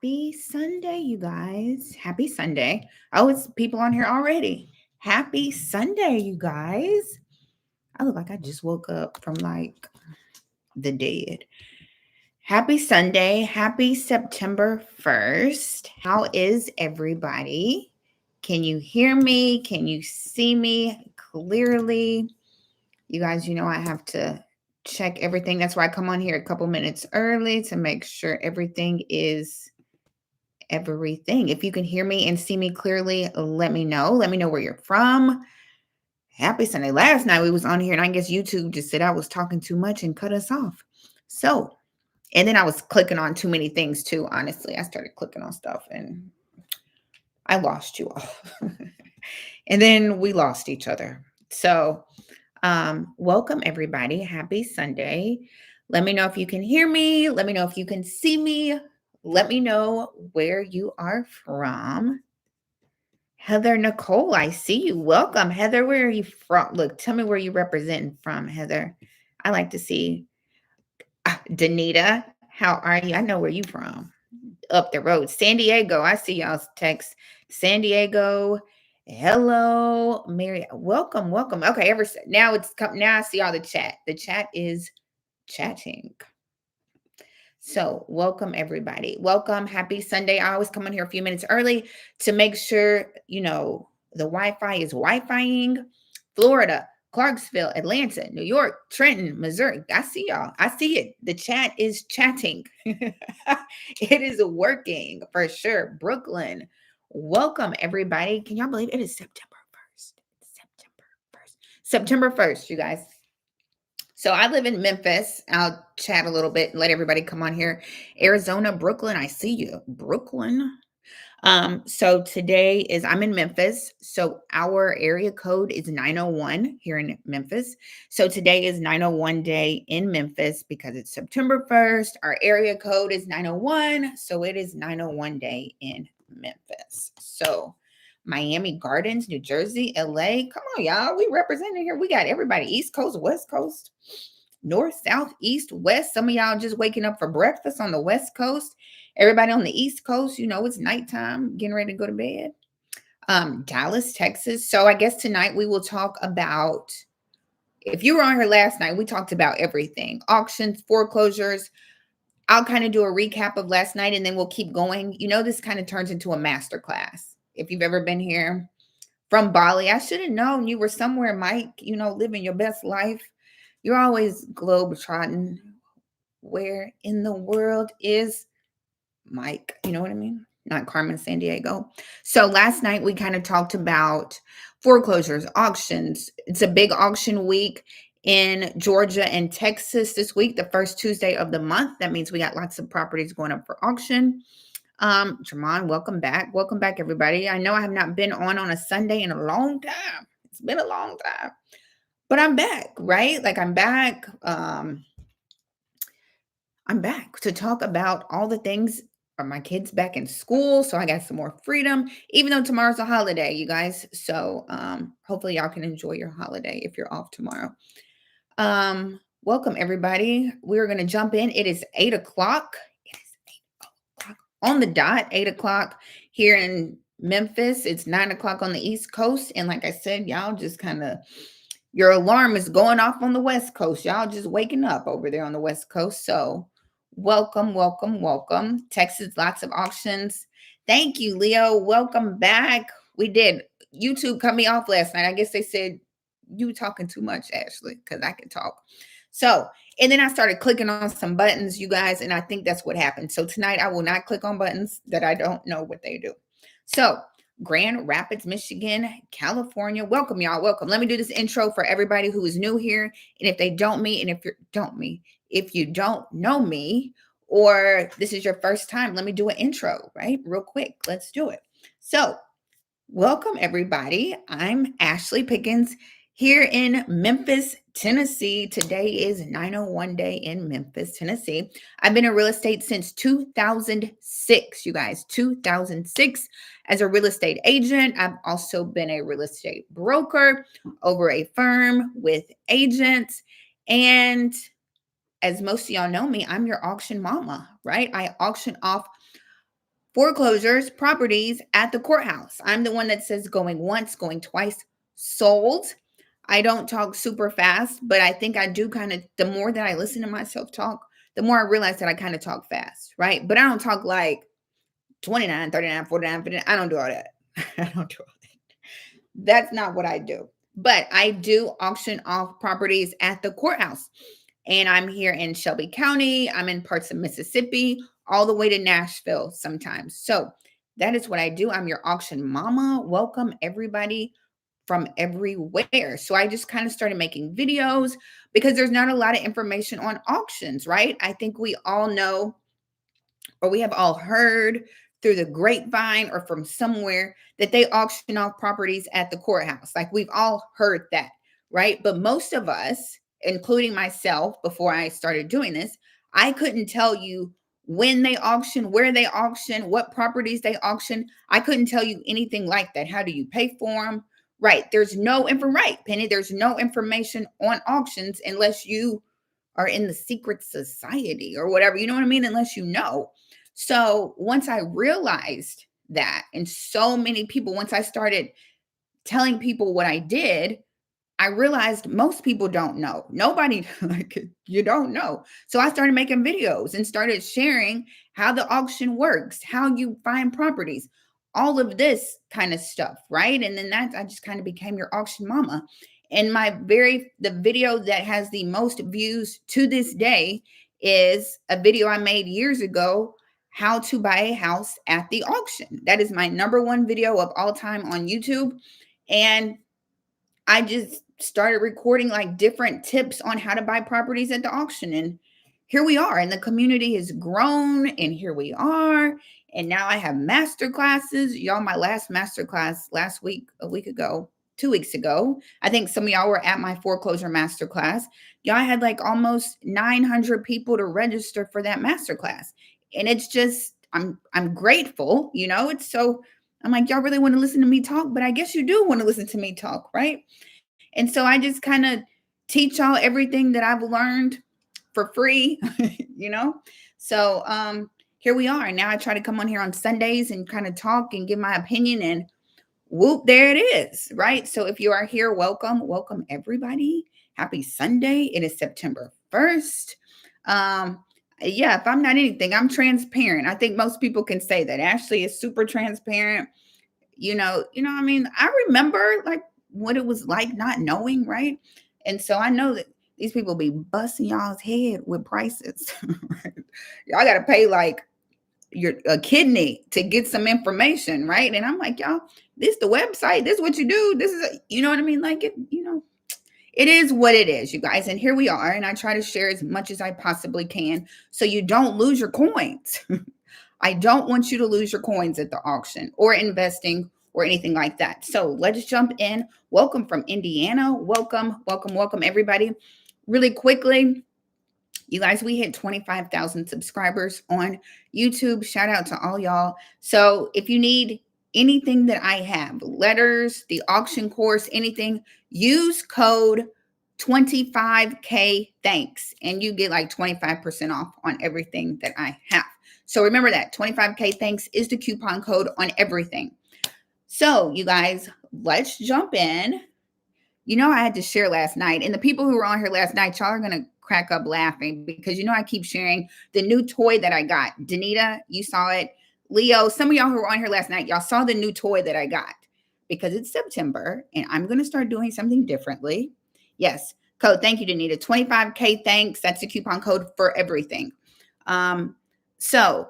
Happy Sunday, you guys. Happy Sunday. Oh, it's people on here already. Happy Sunday, you guys. I look like I just woke up from like the dead. Happy Sunday. Happy September 1st. How is everybody? Can you hear me? Can you see me clearly? You guys, I have to check everything. That's why I come on here a couple minutes early to make sure everything is everything. If you can hear me and see me clearly, let me know. Let me know where you're from. Happy Sunday. Last night we was on here and I guess YouTube just said I was talking too much and cut us off. So, and then I was clicking on too many things too, honestly. I started clicking on stuff and I lost you all. And then we lost each other. So, welcome everybody. Happy Sunday. Let me know if you can hear me. Let me know if you can see me. Let me know where you are from. Heather Nicole, I see you. Welcome, Heather. Where are you from? Look, tell me where you representing from, Heather. I like to see. Danita, how are you? I know where you from. Up the road. San Diego. I see y'all's text. San Diego. Hello, Mary. Welcome, welcome. Okay, now it's come. Now I see all the chat. The chat is chatting. So, welcome everybody. Welcome. Happy Sunday. I always come on here a few minutes early to make sure, the Wi-Fi is Wi-Fiing. Florida, Clarksville, Atlanta, New York, Trenton, Missouri. I see y'all. I see it. The chat is chatting. It is working for sure. Brooklyn. Welcome everybody. Can y'all believe it is September 1st? September 1st. September 1st, you guys. So I live in Memphis. I'll chat a little bit and let everybody come on here. Arizona, Brooklyn, I see you. Brooklyn. So today I'm in Memphis. So our area code is 901 here in Memphis. So today is 901 day in Memphis because it's September 1st. Our area code is 901. So it is 901 day in Memphis. So Miami Gardens, New Jersey, LA. Come on, y'all. We represented here. We got everybody. East Coast, West Coast, North, South, East, West. Some of y'all just waking up for breakfast on the West Coast. Everybody on the East Coast, it's nighttime, getting ready to go to bed. Dallas, Texas. So I guess tonight we will talk about, if you were on here last night, we talked about everything. Auctions, foreclosures. I'll kind of do a recap of last night and then we'll keep going. This kind of turns into a master class. If you've ever been here from Bali, I should have known you were somewhere, Mike, living your best life. You're always globetrotting. Where in the world is Mike? You know what I mean? Not Carmen Sandiego. So last night we kind of talked about foreclosures, auctions. It's a big auction week in Georgia and Texas this week, the first Tuesday of the month. That means we got lots of properties going up for auction. Jermon, welcome back. Welcome back, everybody. I know I have not been on a Sunday in a long time. It's been a long time. But I'm back, right? Like I'm back. I'm back to talk about all the things. Are my kids back in school? So I got some more freedom, even though tomorrow's a holiday, you guys. So hopefully y'all can enjoy your holiday if you're off tomorrow. Welcome everybody. We're gonna jump in. It is 8 o'clock. It is 8 o'clock on the dot, 8 o'clock here in Memphis. It's 9 o'clock on the East Coast. And like I said, y'all just kind of, your alarm is going off on the West Coast. Y'all just waking up over there on the West Coast. So welcome, welcome, welcome. Texas, lots of auctions. Thank you, Leo. Welcome back. We did. YouTube cut me off last night. I guess they said, you talking too much, Ashley, because I can talk. So, and then I started clicking on some buttons, you guys, and I think that's what happened. So tonight I will not click on buttons that I don't know what they do. So Grand Rapids, Michigan, California. Welcome, y'all. Welcome. Let me do this intro for everybody who is new here. And if they don't me, and if you don't know me, or this is your first time, let me do an intro, right? Real quick. Let's do it. So welcome, everybody. I'm Ashley Pickens here in Memphis, Tennessee. Today is 901 day in Memphis, Tennessee. I've been in real estate since 2006, you guys, 2006 as a real estate agent. I've also been a real estate broker over a firm with agents. And as most of y'all know me, I'm your auction mama, right? I auction off Foreclosures, properties at the courthouse. I'm the one that says going once, going twice, sold. I don't talk super fast, but I think I do kind of, the more that I listen to myself talk, the more I realize that I kind of talk fast, right? But I don't talk like 29, 39, 49, 50. I don't do all that. I don't do all that. That's not what I do. But I do auction off properties at the courthouse. And I'm here in Shelby County. I'm in parts of Mississippi, all the way to Nashville sometimes. So that is what I do. I'm your auction mama. Welcome everybody from everywhere. So I just kind of started making videos because there's not a lot of information on auctions, right? I think we all know, or we have all heard through the grapevine or from somewhere, that they auction off properties at the courthouse. Like, we've all heard that, right? But most of us, including myself, before I started doing this, I couldn't tell you when they auction, where they auction, what properties they auction. I couldn't tell you anything like that. How do you pay for them? Right. There's no info, right, Penny. There's no information on auctions unless you are in the secret society or whatever. You know what I mean? Unless you know. So once I realized that, and so many people, once I started telling people what I did, I realized most people don't know. Nobody, like, you don't know. So I started making videos and started sharing how the auction works, how you find properties, all of this kind of stuff, right? And then I just kind of became your auction mama. And the video that has the most views to this day is a video I made years ago, how to buy a house at the auction. That is my number one video of all time on YouTube. And I just started recording like different tips on how to buy properties at the auction. And here we are. And the community has grown. And here we are. And now I have master classes. Y'all, my last master class last week, a week ago, 2 weeks ago, I think some of y'all were at my foreclosure master class. Y'all had like almost 900 people to register for that master class. And it's just, I'm grateful, it's so, I'm like, y'all really want to listen to me talk, but I guess you do want to listen to me talk, right? And so I just kind of teach y'all everything that I've learned for free, you know? So here we are. Now I try to come on here on Sundays and kind of talk and give my opinion, and whoop, there it is, right? So if you are here, welcome everybody. Happy Sunday. It is September 1st. Yeah, if I'm not anything, I'm transparent. I think most people can say that. Ashley is super transparent. I mean, I remember like what it was like not knowing, right? And so I know that these people be busting y'all's head with prices. Right? Y'all got to pay like a kidney to get some information, right? And I'm like, y'all, this the website. This is what you do. This is, you know what I mean? Like it is what it is, you guys. And here we are. And I try to share as much as I possibly can so you don't lose your coins. I don't want you to lose your coins at the auction or investing or anything like that. So let's jump in. Welcome from Indiana. Welcome, everybody. Really quickly, you guys, we hit 25,000 subscribers on YouTube. Shout out to all y'all. So if you need anything that I have, letters, the auction course, anything, use code 25K thanks, and you get like 25% off on everything that I have. So remember that 25K thanks is the coupon code on everything. So you guys, let's jump in. I had to share last night, and the people who were on here last night, y'all are going to crack up laughing because I keep sharing the new toy that I got. Danita, you saw it. Leo, some of y'all who were on here last night, y'all saw the new toy that I got because it's September and I'm going to start doing something differently. Yes. Code. Thank you, Danita. 25K thanks. That's the coupon code for everything. So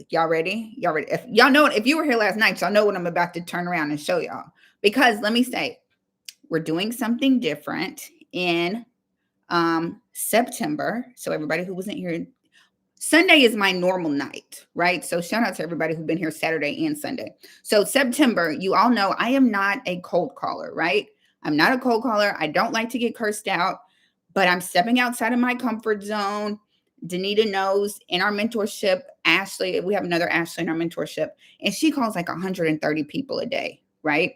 y'all ready? Y'all ready? If y'all know, if you were here last night, y'all know what I'm about to turn around and show y'all, because let me say, we're doing something different in September. So everybody who wasn't here, Sunday is my normal night, right? So shout out to everybody who's been here Saturday and Sunday. So September, you all know I am not a cold caller, right? I'm not a cold caller. I don't like to get cursed out, but I'm stepping outside of my comfort zone. Danita knows in our mentorship, Ashley, we have another Ashley in our mentorship, and she calls like 130 people a day, right?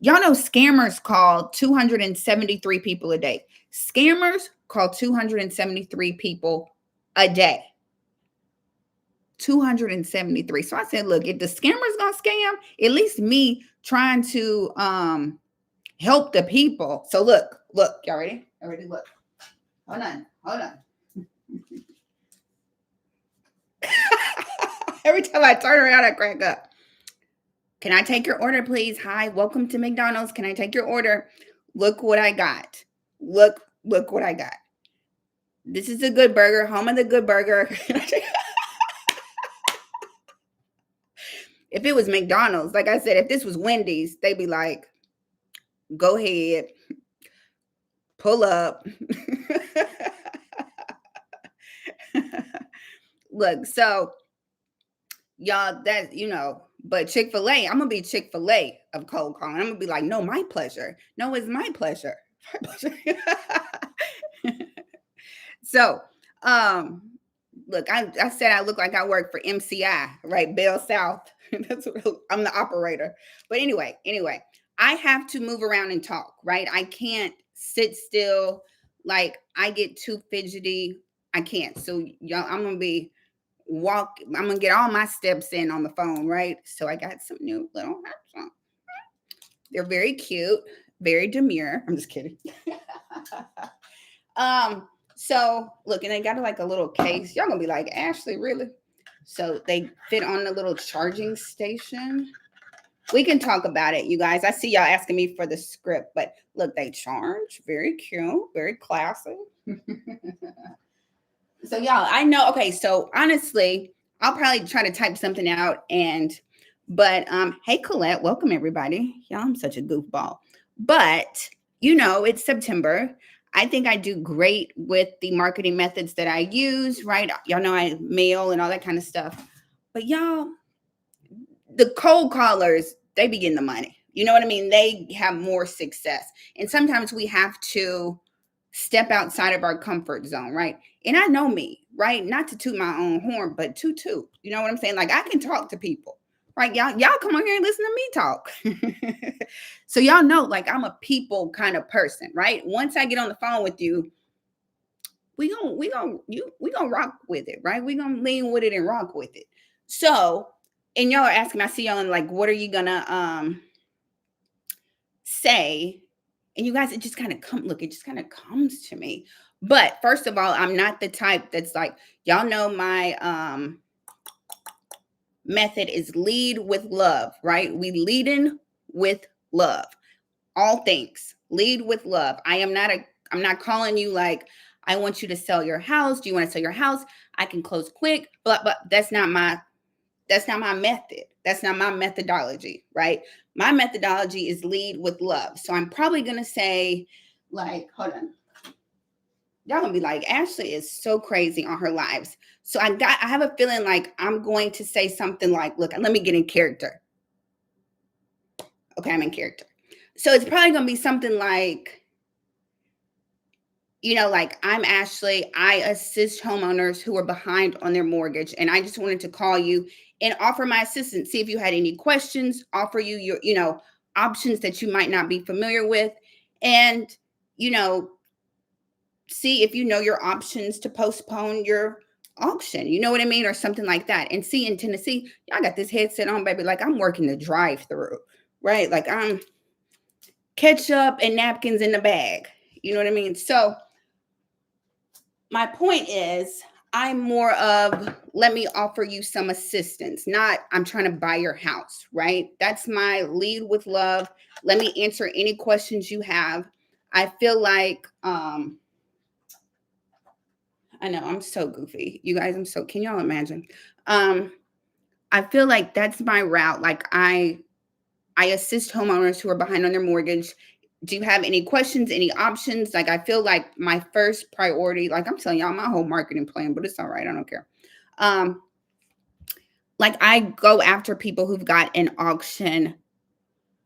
Y'all know scammers call 273 people a day. Scammers call 273 people a day. 273. So I said, look, if the scammer's gonna scam, at least me trying to help the people. So look, y'all ready? Y'all ready? Look. Hold on. Every time I turn around, I crack up. Can I take your order, please? Hi, welcome to McDonald's. Can I take your order? Look what I got. Look what I got. This is a good burger, home of the good burger. If it was McDonald's, like I said, if this was Wendy's, they'd be like, go ahead, pull up. Look, so y'all, that, but Chick-fil-A, I'm gonna be Chick-fil-A of cold calling. I'm gonna be like, no, my pleasure. No, it's my pleasure. So, look, I said I look like I work for MCI, right? Bell South. That's what I'm, the operator. But anyway, I have to move around and talk, right? I can't sit still. Like, I get too fidgety. I can't. So, y'all, I'm gonna get all my steps in on the phone, right? So I got some new little hats on. They're very cute, very demure. I'm just kidding. So look, and they got like a little case. Y'all gonna be like, Ashley, really? So they fit on the little charging station. We can talk about it, you guys. I see y'all asking me for the script, but look, they charge. Very cute, very classy. So y'all, I know. Okay, so honestly, I'll probably try to type something out but hey Colette, welcome everybody. Y'all, I'm such a goofball. But it's September. I think I do great with the marketing methods that I use, right? Y'all know I mail and all that kind of stuff. But y'all, the cold callers, they be getting the money. You know what I mean? They have more success. And sometimes we have to step outside of our comfort zone, right? And I know me, right? Not to toot my own horn, but toot. You know what I'm saying? Like, I can talk to people, right? Y'all come on here and listen to me talk. So y'all know, like, I'm a people kind of person, right? Once I get on the phone with you, we gonna rock with it, right? We gonna lean with it and rock with it. So, and y'all are asking, I see y'all in like, what are you gonna say? And you guys, it just kind of comes to me. But first of all, I'm not the type that's like, y'all know my method is lead with love, right? We lead in with love. All things, lead with love. I'm not calling you like, I want you to sell your house. Do you want to sell your house? I can close quick, but that's not my method. That's not my methodology, right? My methodology is lead with love. So I'm probably going to say, like, hold on. Y'all gonna be like, Ashley is so crazy on her lives. So I have a feeling like I'm going to say something like, look, let me get in character. Okay, I'm in character. So it's probably going to be something like, like, I'm Ashley. I assist homeowners who are behind on their mortgage. And I just wanted to call you and offer my assistance. See if you had any questions, offer you your, options that you might not be familiar with. And, see if your options to postpone your auction. You know what I mean? Or something like that. And see, in Tennessee, y'all got this headset on, baby. Like, I'm working the drive-through, right? Like, I'm ketchup and napkins in the bag. You know what I mean? So my point is, I'm more of, let me offer you some assistance, not I'm trying to buy your house, right? That's my lead with love. Let me answer any questions you have. I feel like, I know I'm so goofy. You guys, can y'all imagine? I feel like that's my route. Like, I assist homeowners who are behind on their mortgage. Do you have any questions, any options? Like, I feel like my first priority, like I'm telling y'all my whole marketing plan, but it's all right. I don't care. Like, I go after people who've got an auction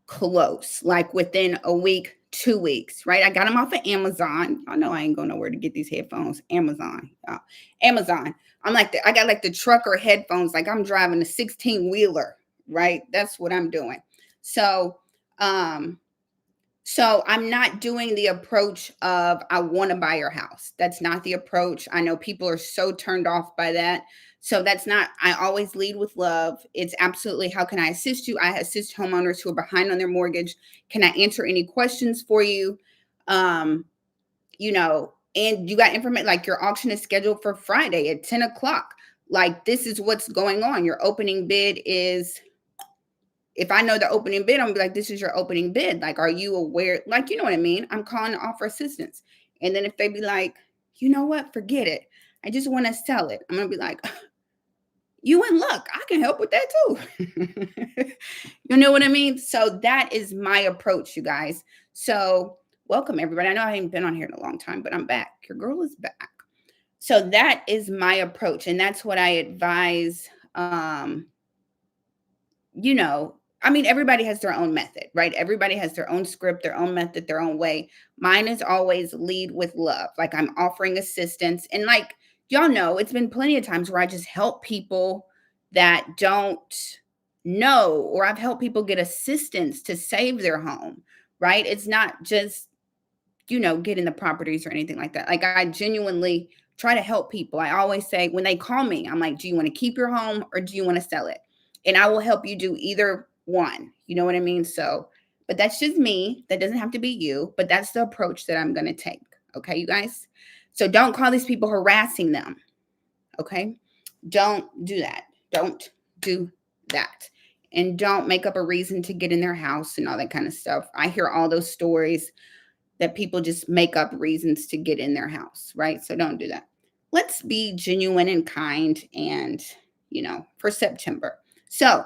close, like within a week, 2 weeks, right? I got them off of Amazon. I know I ain't going nowhere to get these headphones. Amazon. I'm like, I got like the trucker headphones. Like, I'm driving a 16-wheeler, right? That's what I'm doing. So, So I'm not doing the approach of I want to buy your house. That's not the approach. I know people are so turned off by that. So that's not, I always lead with love. It's absolutely how can I assist you? I assist homeowners who are behind on their mortgage. Can I answer any questions for you? Um, and you got information like your auction is scheduled for Friday at 10 o'clock. Like this is what's going on. Your opening bid is, if I know the opening bid, I'm gonna be like, this is your opening bid. Like, are you aware? Like, you know what I mean? I'm calling to offer assistance. And then if they be like, you know what, forget it. I just want to sell it. I'm gonna be like, you in luck. I can help with that too. You know what I mean? So that is my approach, you guys. So welcome everybody. I know I haven't been on here in a long time, but I'm back. Your girl is back. So that is my approach. And that's what I advise. Everybody has their own method, right? Everybody has their own script, their own method, their own way. Mine is always lead with love. Like I'm offering assistance. And like, y'all know, it's been plenty of times where I just help people that don't know, or I've helped people get assistance to save their home, right? It's not just, getting the properties or anything like that. Like I genuinely try to help people. I always say when they call me, I'm like, do you want to keep your home or do you want to sell it? And I will help you do either one. You know what I mean? So, but that's just me. That doesn't have to be you, but that's the approach that I'm going to take. Okay, you guys? So don't call these people harassing them. Okay? Don't do that. Don't do that. And don't make up a reason to get in their house and all that kind of stuff. I hear all those stories that people just make up reasons to get in their house, right? So don't do that. Let's be genuine and kind and, for September. So,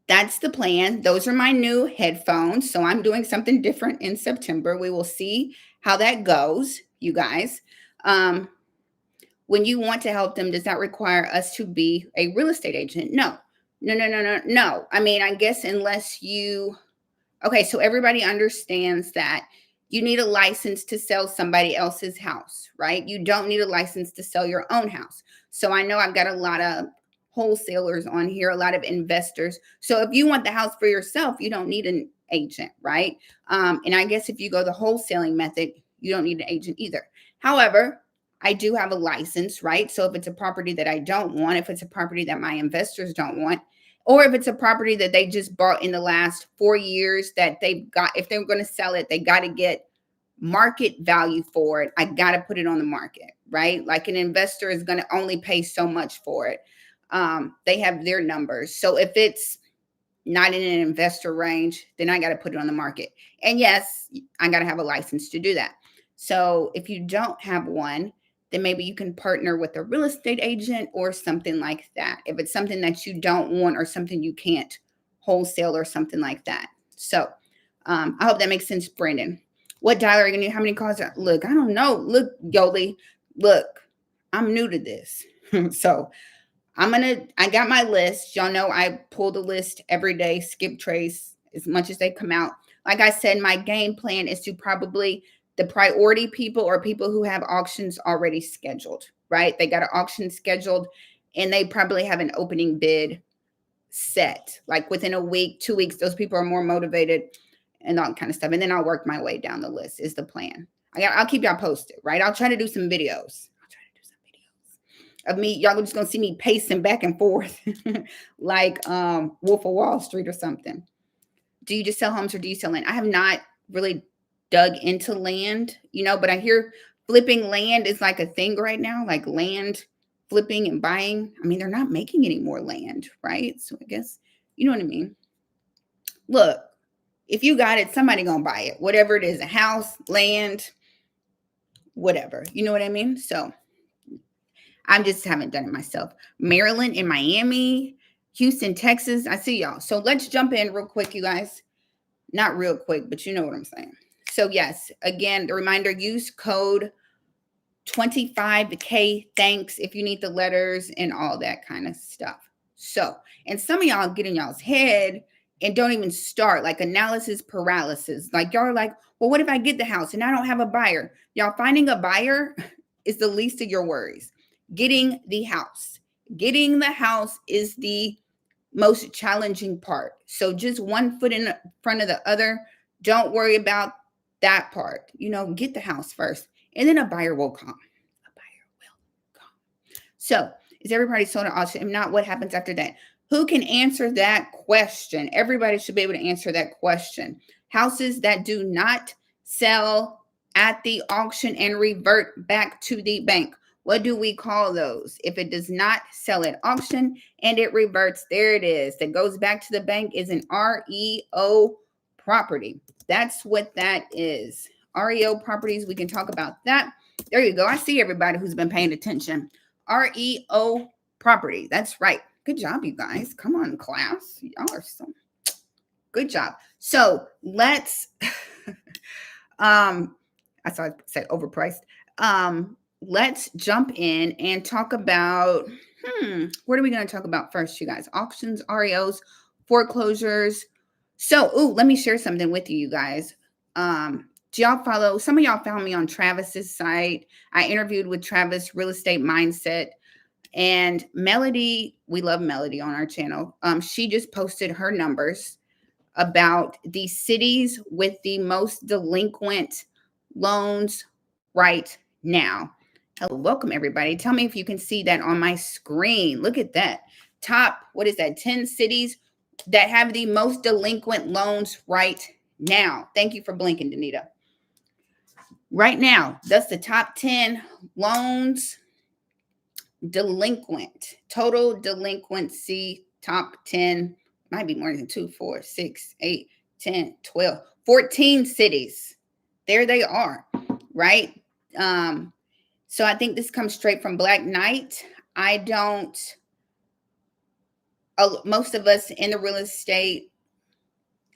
that's the plan. Those are my new headphones. So I'm doing something different in September. We will see how that goes, you guys. When you want to help them, does that require us to be a real estate agent? No. No. I mean, I guess unless you Okay, so everybody understands that you need a license to sell somebody else's house, right? You don't need a license to sell your own house. So I know I've got a lot of wholesalers on here, a lot of investors. So if you want the house for yourself, you don't need an agent, right? And I guess if you go the wholesaling method, you don't need an agent either. However, I do have a license, right? So if it's a property that I don't want, if it's a property that my investors don't want, or if it's a property that they just bought in the last 4 years that they've got, if they're going to sell it, they got to get market value for it. I got to put it on the market, right? Like an investor is going to only pay so much for it. They have their numbers. So if it's not in an investor range, then I got to put it on the market. And yes, I got to have a license to do that. So if you don't have one, then maybe you can partner with a real estate agent or something like that. If it's something that you don't want or something you can't wholesale or something like that. So I hope that makes sense, Brandon. What dial are you going to do? How many calls? Look, I don't know. Look, Yoli, look, I'm new to this. So I got my list. Y'all know I pull the list every day, skip trace as much as they come out. Like I said, my game plan is to probably the priority people or people who have auctions already scheduled, right? They got an auction scheduled and they probably have an opening bid set. Like within a week, 2 weeks, those people are more motivated and all kind of stuff. And then I'll work my way down the list is the plan. I'll keep y'all posted, right? I'll try to do some videos of me. Y'all just gonna see me pacing back and forth like Wolf of Wall Street or something. Do you just sell homes or do you sell land? I have not really dug into land, but I hear flipping land is like a thing right now, like land flipping and buying. I mean, they're not making any more land, right? So I guess, you know what I mean? Look, if you got it, somebody gonna buy it, whatever it is, a house, land, whatever, you know what I mean? So I just haven't done it myself. Maryland and Miami, Houston, Texas. I see y'all. So let's jump in real quick, you guys. Not real quick, but you know what I'm saying. So yes, again, the reminder, use code 25K thanks if you need the letters and all that kind of stuff. So, and some of y'all get in y'all's head and don't even start, like analysis paralysis. Like y'all are like, well, what if I get the house and I don't have a buyer? Y'all, finding a buyer is the least of your worries. Getting the house is the most challenging part. So just one foot in front of the other. Don't worry about that part. Get the house first, and then a buyer will come. A buyer will come. So, is everybody sold at auction? If not, what happens after that? Who can answer that question? Everybody should be able to answer that question. Houses that do not sell at the auction and revert back to the bank. What do we call those? If it does not sell at auction and it reverts, there it is, that goes back to the bank, is an REO property. That's what that is. REO properties, we can talk about that. There you go. I see everybody who's been paying attention. REO property. That's right. Good job, you guys. Come on, class. Y'all are so good job. So let's I saw it say overpriced. Let's jump in and talk about what are we going to talk about first, you guys? Auctions, REOs, foreclosures. So, let me share something with you guys. Do y'all follow? Some of y'all found me on Travis's site. I interviewed with Travis, Real Estate Mindset, and Melody. We love Melody on our channel. She just posted her numbers about the cities with the most delinquent loans right now. Hello, welcome everybody. Tell me if you can see that on my screen. Look at that. Top, what is that? 10 cities that have the most delinquent loans right now. Thank you for blinking, Danita. Right now, that's the top 10 loans delinquent. Total delinquency, top 10. Might be more than 2, 4, 6, 8, 10, 12, 14 cities. There they are, right? So I think this comes straight from Black Knight. Most of us in the real estate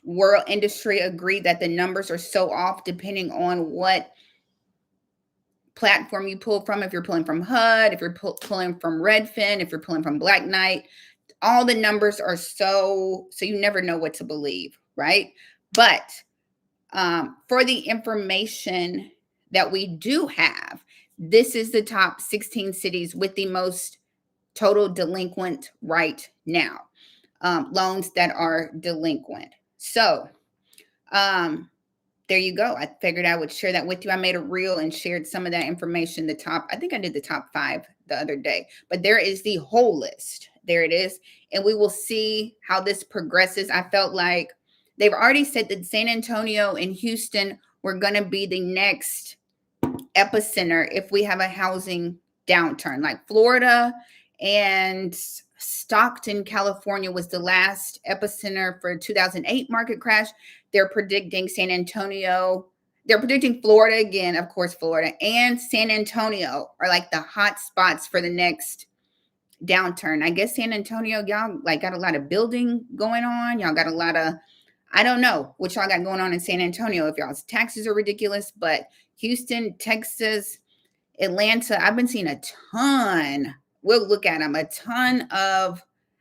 world industry agree that the numbers are so off depending on what platform you pull from. If you're pulling from HUD, if you're pulling from Redfin, if you're pulling from Black Knight, all the numbers are so you never know what to believe, right? But for the information that we do have, this is the top 16 cities with the most total delinquent right now, loans that are delinquent. So there you go. I figured I would share that with you. I made a reel and shared some of that information. I think I did the top 5 the other day, but there is the whole list. There it is. And we will see how this progresses. I felt like they've already said that San Antonio and Houston were going to be the next epicenter if we have a housing downturn. Like Florida and Stockton, California was the last epicenter for 2008 market crash. They're predicting San Antonio. They're predicting Florida again, of course, Florida and San Antonio are like the hot spots for the next downturn. I guess San Antonio, y'all like got a lot of building going on. Y'all got a lot of, I don't know what y'all got going on in San Antonio, if y'all's taxes are ridiculous, but Houston, Texas, Atlanta, I've been seeing a ton. We'll look at them.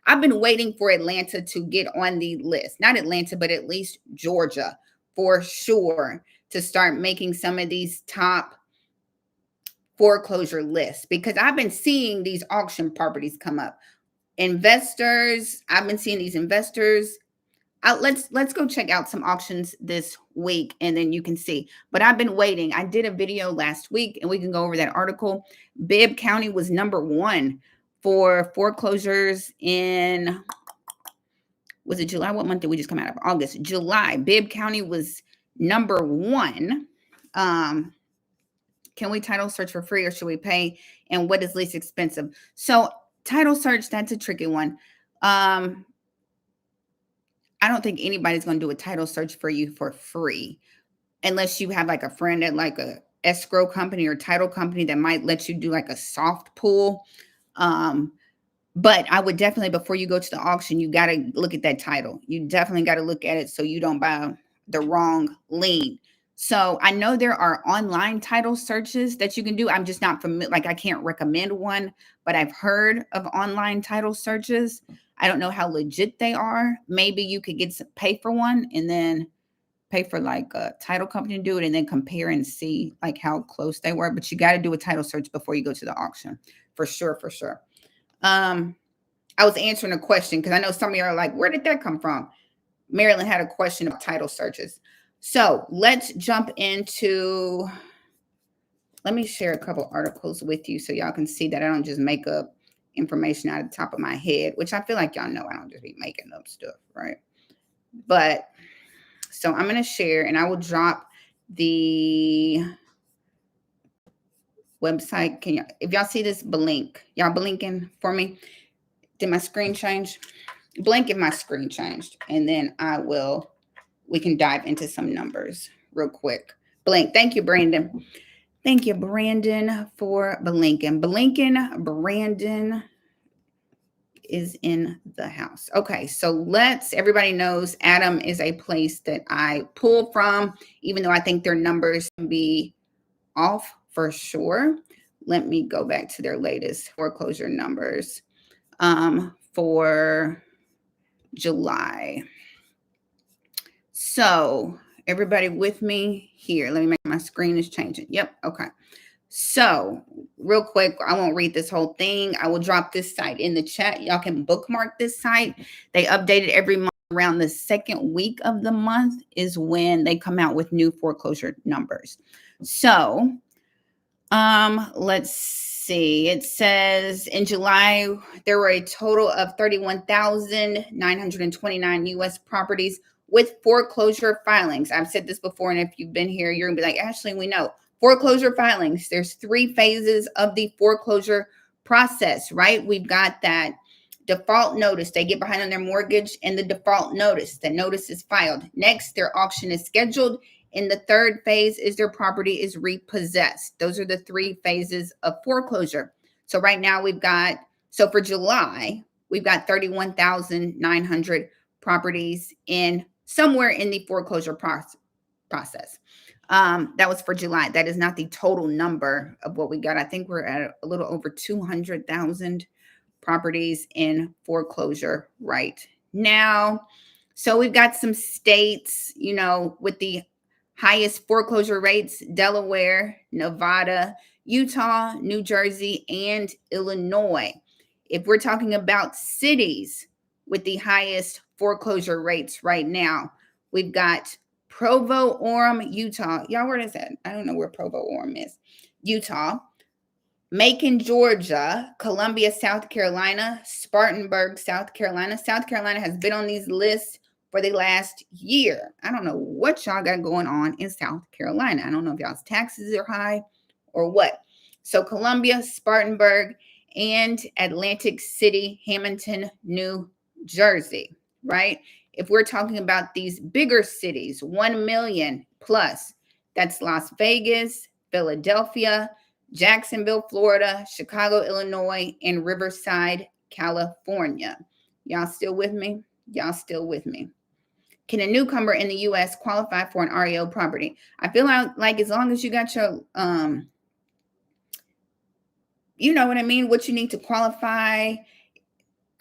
I've been waiting for Atlanta to get on the list. Not Atlanta, but at least Georgia for sure to start making some of these top foreclosure lists, because I've been seeing these auction properties come up. Investors, I've been seeing these investors. Let's go check out some auctions this week and then you can see. But I've been waiting. I did a video last week and we can go over that article. Bibb County was number 1 for foreclosures in, was it July? What month did we just come out of? August. July. Bibb County was number 1. Can we title search for free or should we pay? And what is least expensive? So title search, that's a tricky one. I don't think anybody's going to do a title search for you for free unless you have like a friend at like a escrow company or title company that might let you do like a soft pull. But I would definitely, before you go to the auction, you got to look at that title. You definitely got to look at it so you don't buy the wrong lien. So I know there are online title searches that you can do. I'm just not familiar. Like I can't recommend one, but I've heard of online title searches. I don't know how legit they are. Maybe you could pay for one and then pay for like a title company to do it and then compare and see like how close they were. But you got to do a title search before you go to the auction for sure, for sure. I was answering a question because I know some of you are like, where did that come from? Maryland had a question about title searches. So let's jump into, let me share a couple articles with you so y'all can see that I don't just make up information out of the top of my head, which I feel like y'all know I don't just be making up stuff, right? But so I'm going to share, and I will drop the website. Can you, if y'all see this blink, y'all blinking for me? Did my screen change? Blink if my screen changed, and then we can dive into some numbers real quick. Blink. Thank you, Brandon. Thank you, Brandon, for blinking. Blinking, Brandon is in the house. Okay, so everybody knows Adam is a place that I pull from, even though I think their numbers can be off for sure. Let me go back to their latest foreclosure numbers for July. So everybody with me here? Let me make my screen is changing. Yep. Okay. So real quick, I won't read this whole thing. I will drop this site in the chat. Y'all can bookmark this site. They update it every month. Around the second week of the month is when they come out with new foreclosure numbers. So let's see. It says in July, there were a total of 31,929 U.S. properties with foreclosure filings. I've said this before, and if you've been here, you're gonna be like, Ashley, we know. Foreclosure filings, there's 3 phases of the foreclosure process, right? We've got that default notice. They get behind on their mortgage and the default notice. The notice is filed. Next, their auction is scheduled. In the third phase is their property is repossessed. Those are the 3 phases of foreclosure. So right now so for July, we've got 31,900 properties somewhere in the foreclosure process. That was for July. That is not the total number of what we got. I think we're at a little over 200,000 properties in foreclosure right now. So we've got some states, with the highest foreclosure rates: Delaware, Nevada, Utah, New Jersey, and Illinois. If we're talking about cities with the highest foreclosure rates right now, we've got Provo, Orem, Utah. Y'all, where is that? I don't know where Provo, Orem is. Utah, Macon, Georgia, Columbia, South Carolina, Spartanburg, South Carolina. South Carolina has been on these lists for the last year. I don't know what y'all got going on in South Carolina. I don't know if y'all's taxes are high or what. So Columbia, Spartanburg, and Atlantic City, Hamilton, New Jersey, right? If we're talking about these bigger cities, 1 million plus, that's Las Vegas, Philadelphia, Jacksonville, Florida, Chicago, Illinois, and Riverside, California. Y'all still with me? Y'all still with me? Can a newcomer in the U.S. qualify for an REO property? I feel like as long as you got your, you know what I mean? What you need to qualify.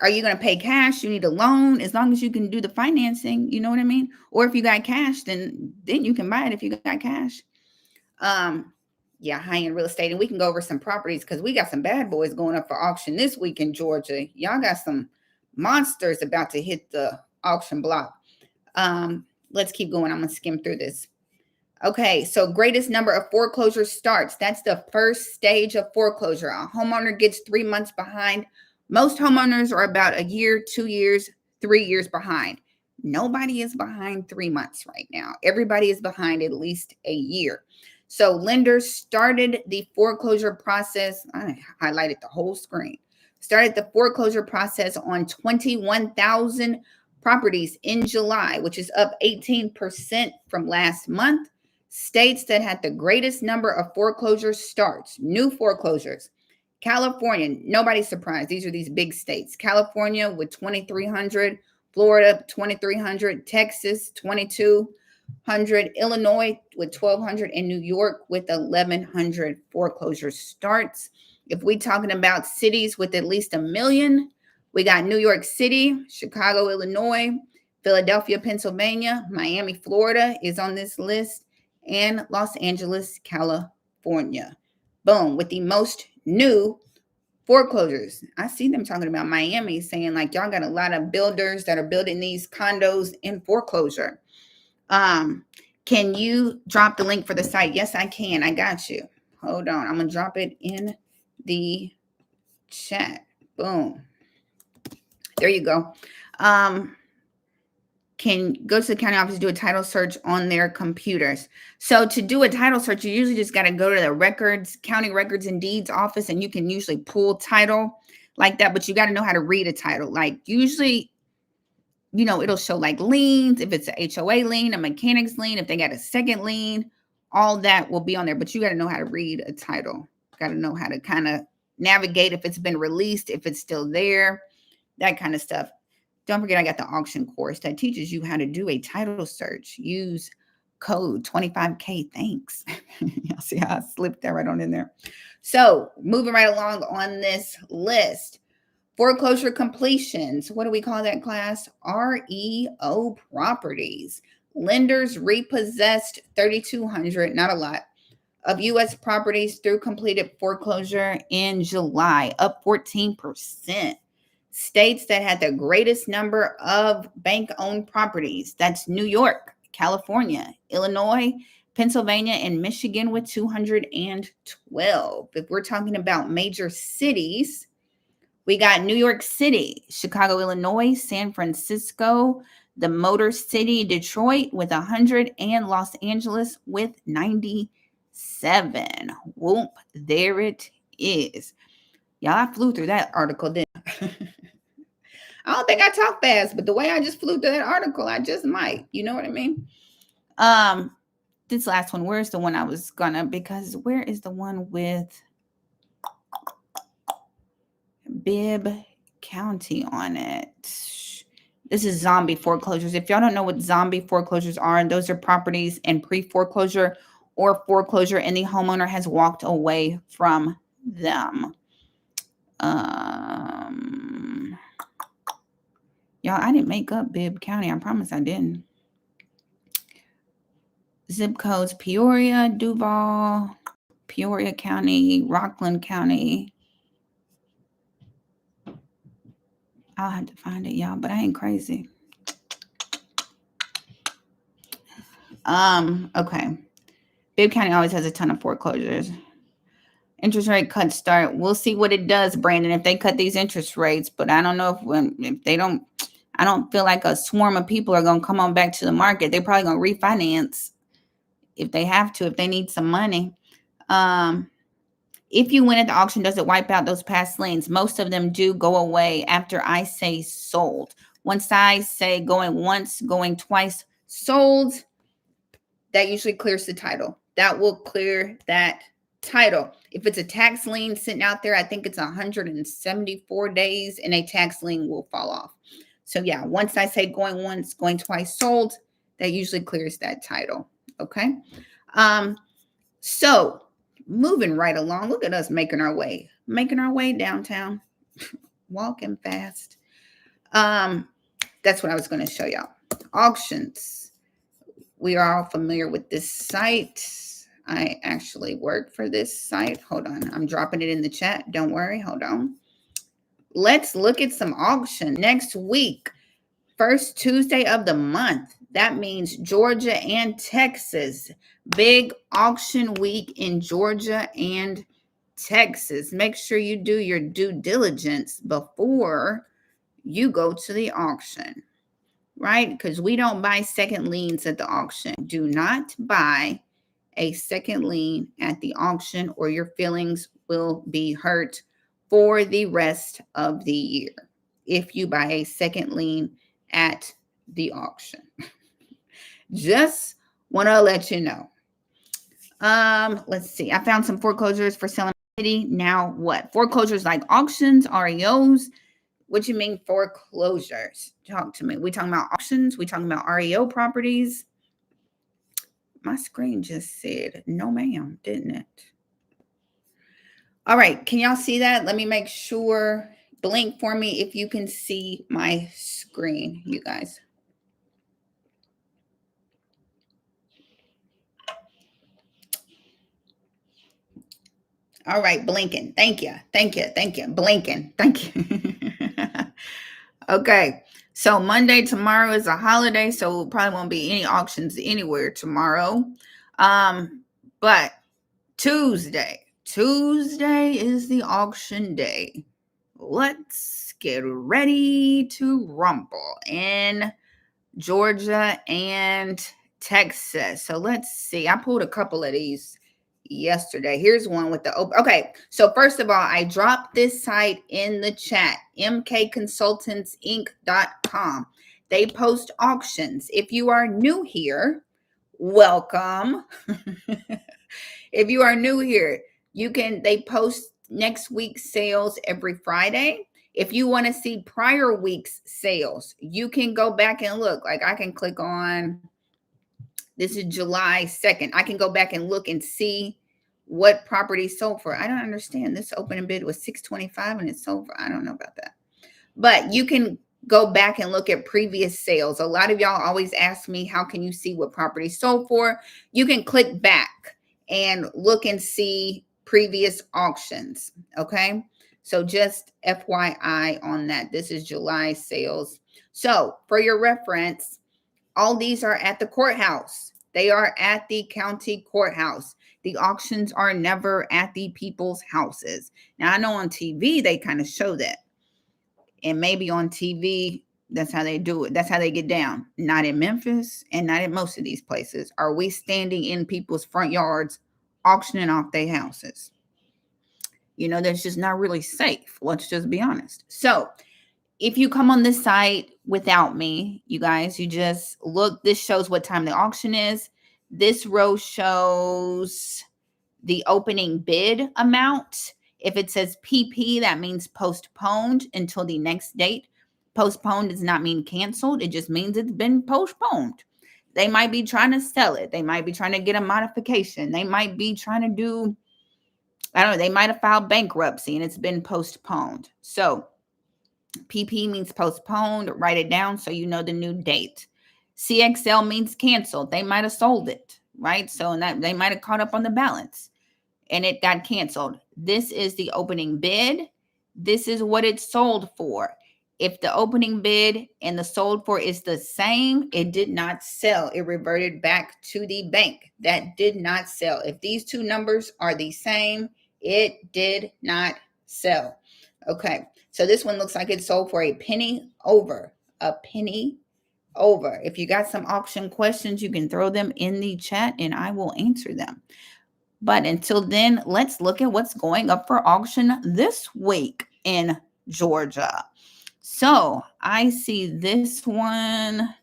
Are you going to pay cash? You need a loan. As long as you can do the financing, you know what I mean? Or if you got cash, then you can buy it if you got cash. Yeah, high-end real estate. And we can go over some properties because we got some bad boys going up for auction this week in Georgia. Y'all got some monsters about to hit the auction block. Let's keep going. I'm going to skim through this. Okay, so greatest number of foreclosure starts. That's the first stage of foreclosure. A homeowner gets 3 months behind. Most homeowners are about a year, 2 years, 3 years behind. Nobody is behind 3 months right now. Everybody is behind at least a year. So lenders started the foreclosure process. I highlighted the whole screen. Started the foreclosure process on 21,000 properties in July, which is up 18% from last month. States that had the greatest number of foreclosure starts, new foreclosures. California, nobody's surprised. These are these big states. California with 2,300, Florida 2,300, Texas 2,200, Illinois with 1,200, and New York with 1,100 foreclosure starts. If we're talking about cities with at least 1 million, we got New York City, Chicago, Illinois, Philadelphia, Pennsylvania, Miami, Florida is on this list, and Los Angeles, California. Boom, with the most new Foreclosures. I see them talking about Miami, saying like y'all got a lot of builders that are building these condos in foreclosure. Can you drop the link for the site? Yes, I can. I got you. Hold on. I'm gonna drop it in the chat. Boom. There you go. Can go to the county office, do a title search on their computers. So to do a title search, you usually just got to go to the records, county records and deeds office, and you can usually pull title like that, but you got to know how to read a title. Like usually, it'll show like liens, if it's a HOA lien, a mechanics lien, if they got a second lien, all that will be on there, but you got to know how to read a title. Got to know how to kind of navigate if it's been released, if it's still there, that kind of stuff. Don't forget, I got the auction course that teaches you how to do a title search. Use code 25K. Thanks. Y'all see how I slipped that right on in there. So moving right along on this list. Foreclosure completions. What do we call that class? REO properties. Lenders repossessed 3,200, not a lot, of U.S. properties through completed foreclosure in July, up 14%. States that had the greatest number of bank-owned properties, that's New York, California, Illinois, Pennsylvania, and Michigan with 212. If we're talking about major cities, we got New York City, Chicago, Illinois, San Francisco, the Motor City, Detroit with 100, and Los Angeles with 97. Whoop, there it is. Y'all, I flew through that article, didn't I? I don't think I talk fast, but the way I just flew through that article, I just might. You know what I mean? This last one, where's the one I was gonna, because where is the one with Bibb County on it? This is zombie foreclosures. If y'all don't know what zombie foreclosures are, those are properties in pre-foreclosure or foreclosure and the homeowner has walked away from them. Y'all, I didn't make up Bibb County. I promise I didn't. Zip codes: Peoria, Duval, Peoria County, Rockland County. I'll have to find it, y'all, but I ain't crazy. Okay. Bibb County always has a ton of foreclosures. Interest rate cuts start. We'll see what it does, Brandon, if they cut these interest rates. But I don't know if they don't. I don't feel like a swarm of people are going to come on back to the market. They're probably going to refinance if they have to, if they need some money. If you win at the auction, does it wipe out those past liens? Most of them do go away after I say sold. Once I say going once, going twice, sold, that usually clears the title. That will clear that title. If it's a tax lien sitting out there, I think it's 174 days and a tax lien will fall off. So yeah, once I say going once, going twice, sold, that usually clears that title. Okay. So moving right along, look at us making our way downtown, walking fast. That's what I was going to show y'all. Auctions. We are all familiar with this site. I actually work for this site. Hold on. I'm dropping it in the chat. Don't worry. Hold on. Let's look at some auction next week. First Tuesday of the month. That means Georgia and Texas. Big auction week in Georgia and Texas. Make sure you do your due diligence before you go to the auction, right? Because we don't buy second liens at the auction. Do not buy a second lien at the auction or your feelings will be hurt for the rest of the year if you buy a second lien at the auction. Just want to let you know. Let's see. I found some foreclosures for selling city. Now what? Foreclosures like auctions, REOs. What you mean foreclosures? Talk to me. We talking about auctions? We talking about REO properties? My screen just said no ma'am, didn't it? All right. Can y'all see that? Let me make sure. Blink for me if you can see my screen, you guys. All right, blinking. Thank you. Thank you. Thank you. Blinking. Thank you. Okay. So Monday tomorrow is a holiday, so probably won't be any auctions anywhere tomorrow. But Tuesday is the auction day. Let's get ready to rumble in Georgia and Texas. So let's see. I pulled a couple of these yesterday. Here's one with the open. Okay. So first of all, I dropped this site in the chat, mkconsultantsinc.com. They post auctions. If you are new here, welcome. If you are new here, they post next week's sales every Friday. If you want to see prior week's sales, you can go back and look. Like I can click on, this is July 2nd. I can go back and look and see what property sold for. I don't understand. This opening bid was $625 and it sold for, I don't know about that. But you can go back and look at previous sales. A lot of y'all always ask me, how can you see what property sold for? You can click back and look and see previous auctions. Okay. So just FYI on that. This is July sales. So for your reference, all these are at the courthouse. They are at the county courthouse. The auctions are never at the people's houses. Now, I know on TV, they kind of show that. And maybe on TV, that's how they do it. That's how they get down. Not in Memphis and not in most of these places. Are we standing in people's front yards auctioning off their houses? You know, that's just not really safe. Let's just be honest. So if you come on this site without me, you guys, you just look. This shows what time the auction is. This row shows the opening bid amount. If it says PP, that means postponed until the next date. Postponed does not mean canceled. It just means it's been postponed. They might be trying to sell it. They might be trying to get a modification. They might be trying to do, I don't know, they might have filed bankruptcy and it's been postponed. So PP means postponed. Write it down so you know the new date. CXL means canceled. They might have sold it, right? So that they might have caught up on the balance and it got canceled. This is the opening bid. This is what it sold for. If the opening bid and the sold for is the same, it did not sell. It reverted back to the bank. That did not sell. If these two numbers are the same, it did not sell. Okay, so this one looks like it sold for a penny over. A penny over. If you got some auction questions, you can throw them in the chat and I will answer them. But until then, let's look at what's going up for auction this week in Georgia. So I see this one,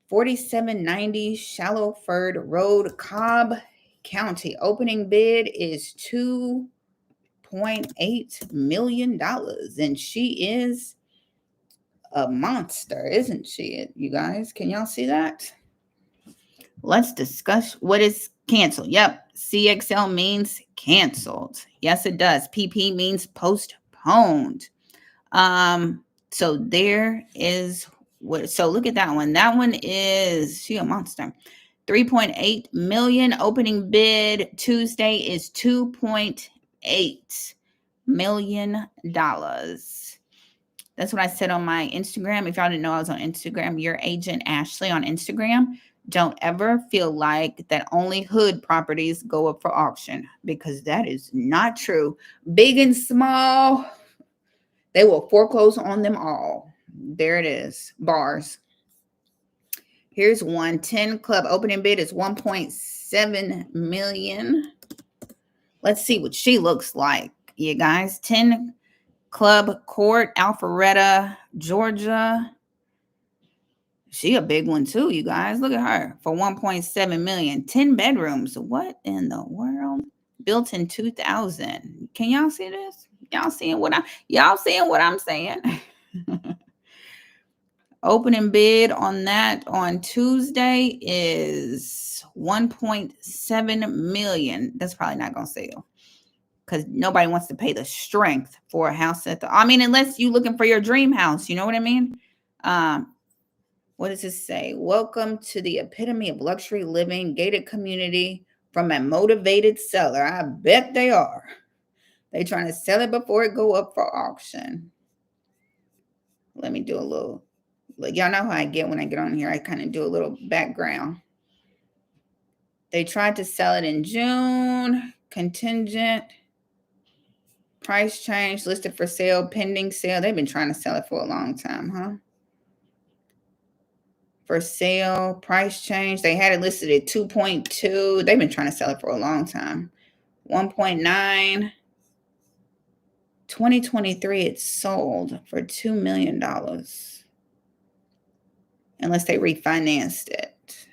4790 Shallowford Road, Cobb County. Opening bid is $2.8 million. And she is a monster, isn't she, you guys? Can y'all see that? Let's discuss what is canceled. Yep. CXL means canceled. Yes, it does. PP means postponed. So there is what, so look at that one. That one is, she a monster. 3.8 million. Opening bid Tuesday is $2.8 million. That's what I said on my Instagram. If y'all didn't know I was on Instagram, your agent Ashley on Instagram. Don't ever feel like that only hood properties go up for auction, because that is not true. Big and small, they will foreclose on them all. There it is. Bars. Here's 110 Club. Opening bid is 1.7 million. Let's see what she looks like, you guys. 10 Club Court, Alpharetta, Georgia. She a big one too, you guys. Look at her for 1.7 million. 10 bedrooms. What in the world? Built in 2000. Can y'all see this? Y'all seeing what I'm saying? Opening bid on that on Tuesday is 1.7 million. That's probably not gonna sell, because nobody wants to pay the strength for a house unless you're looking for your dream house, you know what I mean? What does this say? Welcome to the epitome of luxury living, gated community, from a motivated seller. I bet they are. They trying to sell it before it go up for auction. Let me do a little, y'all know how I get when I get on here. I kind of do a little background. They tried to sell it in June. Contingent. Price change, listed for sale, pending sale. They've been trying to sell it for a long time, huh? For sale, price change. They had it listed at 2.2. They've been trying to sell it for a long time. 1.9. 2023, it sold for $2 million. Unless they refinanced it.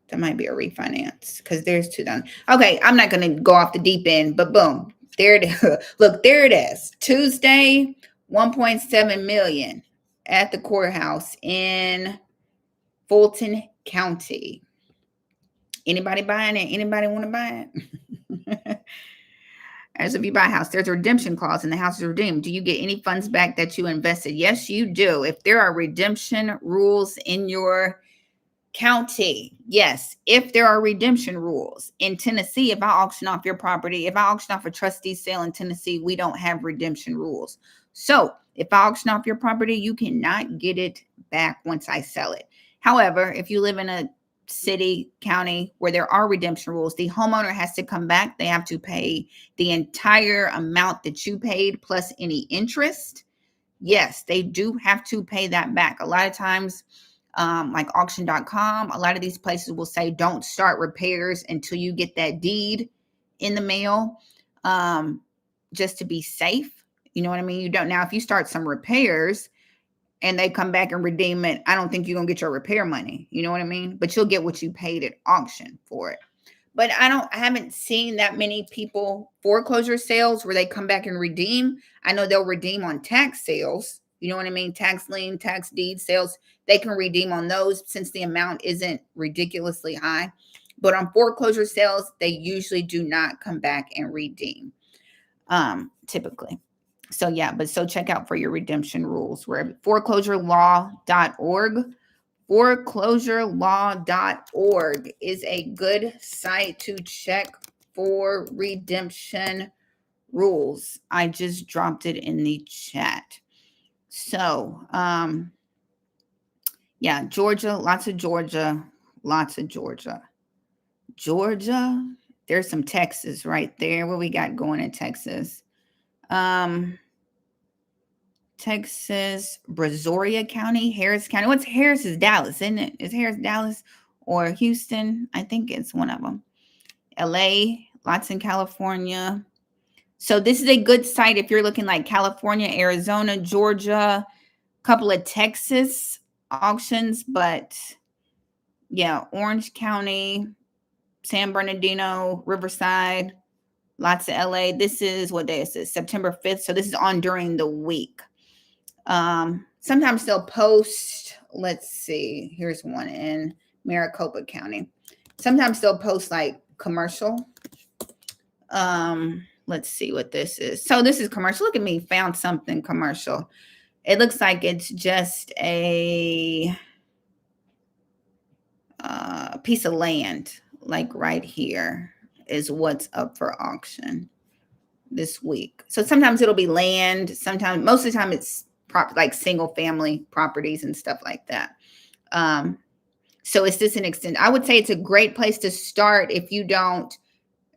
That might be a refinance because there's 2,000. Okay, I'm not going to go off the deep end, but boom. There it is. Look, there it is. Tuesday, 1.7 million at the courthouse in Fulton County. Anybody buying it? Anybody want to buy it? As if you buy a house, there's a redemption clause and the house is redeemed. Do you get any funds back that you invested? Yes, you do. If there are redemption rules in your county, yes. If there are redemption rules in Tennessee, if I auction off your property, if I auction off a trustee sale in Tennessee, we don't have redemption rules. So if I auction off your property, you cannot get it back once I sell it. However, if you live in a city, county where there are redemption rules, the homeowner has to come back. They have to pay the entire amount that you paid plus any interest. Yes, they do have to pay that back. A lot of times, like auction.com, a lot of these places will say don't start repairs until you get that deed in the mail, just to be safe. You know what I mean? You don't. Now, if you start some repairs and they come back and redeem it, I don't think you're going to get your repair money. You know what I mean? But you'll get what you paid at auction for it. But I haven't seen that many people foreclosure sales where they come back and redeem. I know they'll redeem on tax sales. You know what I mean? Tax lien, tax deed sales. They can redeem on those since the amount isn't ridiculously high. But on foreclosure sales, they usually do not come back and redeem, typically. So yeah, but so check out for your redemption rules. We're foreclosurelaw.org. Foreclosurelaw.org is a good site to check for redemption rules. I just dropped it in the chat. So, yeah, Georgia, lots of Georgia, lots of Georgia. Georgia, there's some Texas right there. What we got going in Texas? Texas, Brazoria County, Harris County. What's Harris is Dallas, isn't it? Is Harris Dallas or Houston? I think it's one of them. LA, lots in California. So this is a good site if you're looking like California, Arizona, Georgia, a couple of Texas auctions, but yeah, Orange County, San Bernardino, Riverside, lots of LA. This is, what day is this? September 5th. So this is on during the week. Sometimes they'll post, let's see, here's one in Maricopa County. Sometimes they'll post like commercial. Let's see what this is. So this is commercial. Look at me, found something commercial. It looks like it's just a piece of land, like right here is what's up for auction this week. So sometimes it'll be land. Sometimes, most of the time it's like single family properties and stuff like that. So it's just an extent. I would say it's a great place to start if you don't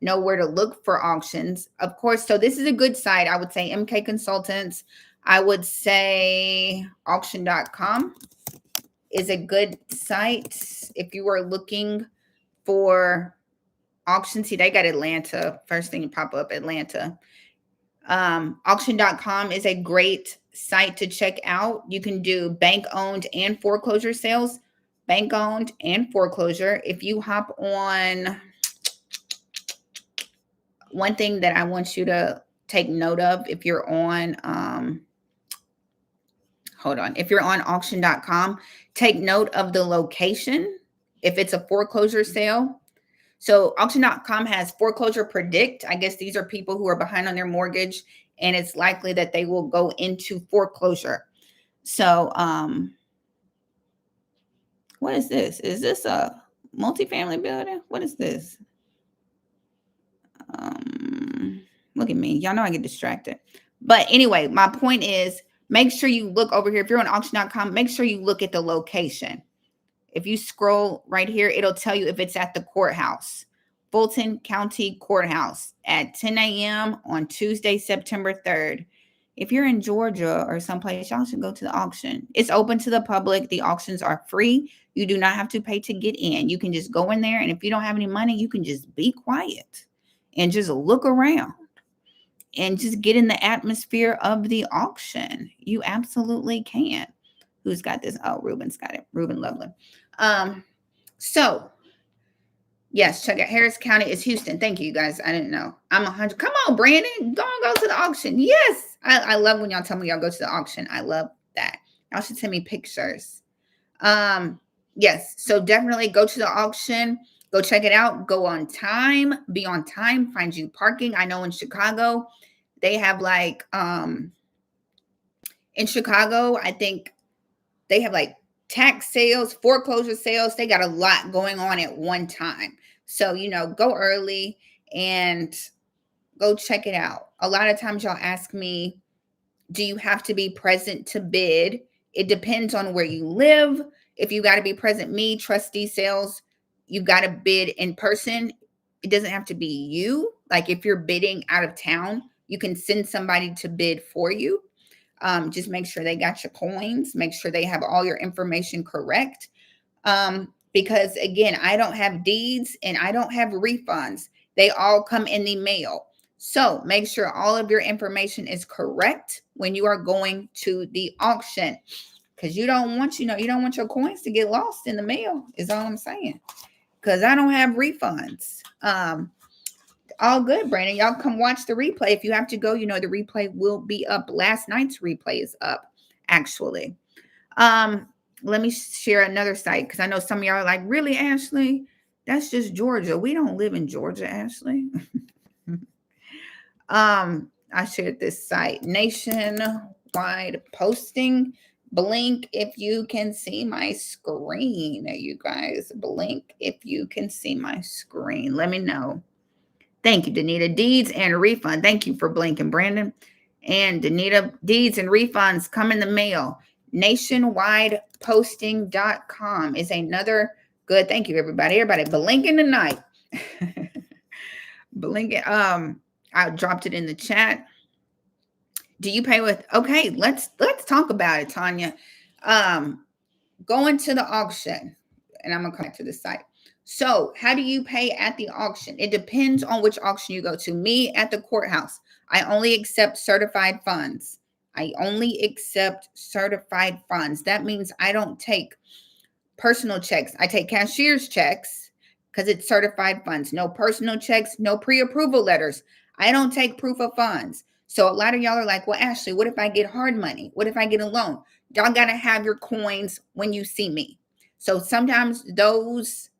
know where to look for auctions. Of course, so this is a good site. I would say MK Consultants. I would say auction.com is a good site if you are looking for auctions. See, they got Atlanta. First thing you pop up, Atlanta. Auction.com is a great site to check out. You can do bank owned and foreclosure sales, bank owned and foreclosure. If you hop on, one thing that I want you to take note of, if you're on, if you're on auction.com, take note of the location. If it's a foreclosure sale, so auction.com has foreclosure predict. I guess these are people who are behind on their mortgage and it's likely that they will go into foreclosure. So, what is this? Is this a multifamily building? What is this? Look at me. Y'all know I get distracted. But anyway, my point is make sure you look over here. If you're on auction.com, make sure you look at the location. If you scroll right here, it'll tell you if it's at the courthouse, Fulton County Courthouse at 10 a.m. on Tuesday, September 3rd. If you're in Georgia or someplace, y'all should go to the auction. It's open to the public. The auctions are free. You do not have to pay to get in. You can just go in there, and if you don't have any money, you can just be quiet and just look around and just get in the atmosphere of the auction. You absolutely can. Who's got this? Oh, Ruben's got it. Ruben Loveland. So yes, check out Harris County is Houston. Thank you, guys. I didn't know. I'm 100. Come on, Brandon. Go to the auction. Yes. I love when y'all tell me y'all go to the auction. I love that. Y'all should send me pictures. Yes. So definitely go to the auction. Go check it out. Go on time. Be on time. Find you parking. I know in Chicago, they have like, in Chicago, I think they have like tax sales, foreclosure sales. They got a lot going on at one time. So, go early and go check it out. A lot of times y'all ask me, do you have to be present to bid? It depends on where you live. If you got to be present, me, trustee sales, you got to bid in person. It doesn't have to be you. Like if you're bidding out of town, you can send somebody to bid for you. Just make sure they got your coins. Make sure they have all your information correct. Because again, I don't have deeds and I don't have refunds. They all come in the mail. So make sure all of your information is correct when you are going to the auction, because you don't want, you don't want your coins to get lost in the mail is all I'm saying. Because I don't have refunds. All good, Brandon. Y'all come watch the replay. If you have to go, the replay will be up. Last night's replay is up, actually. Let me share another site because I know some of y'all are like, really, Ashley? That's just Georgia. We don't live in Georgia, Ashley. I shared this site, nationwide posting. Blink if you can see my screen. You guys, blink if you can see my screen. Let me know. Thank you, Danita. Deeds and refund. Thank you for blinking, Brandon. And Danita, deeds and refunds come in the mail. Nationwideposting.com is another good. Thank you, everybody. Everybody blinking tonight. Blinking. I dropped it in the chat. Do you pay with? Okay, let's talk about it, Tanya. Going to the auction, and I'm gonna come back to the site. So how do you pay at the auction? It depends on which auction you go to. Me, at the courthouse, I only accept certified funds. I only accept certified funds. That means I don't take personal checks. I take cashier's checks because it's certified funds. No personal checks, no pre-approval letters. I don't take proof of funds. So a lot of y'all are like, well, Ashley, what if I get hard money? What if I get a loan? Y'all got to have your coins when you see me. So sometimes those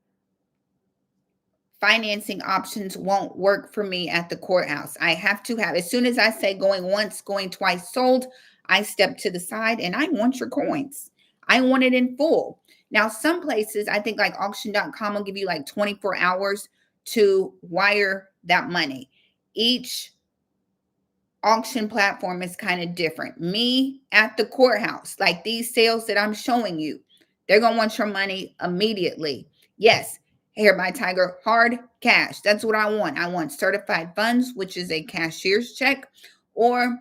financing options won't work for me at the courthouse. I have to have, as soon as I say going once, going twice, sold, I step to the side and I want your coins. I want it in full. Now, some places, I think like auction.com will give you like 24 hours to wire that money. Each auction platform is kind of different. Me, at the courthouse, like these sales that I'm showing you, they're going to want your money immediately. Yes. Here, my Tiger, hard cash. That's what I want. I want certified funds, which is a cashier's check, or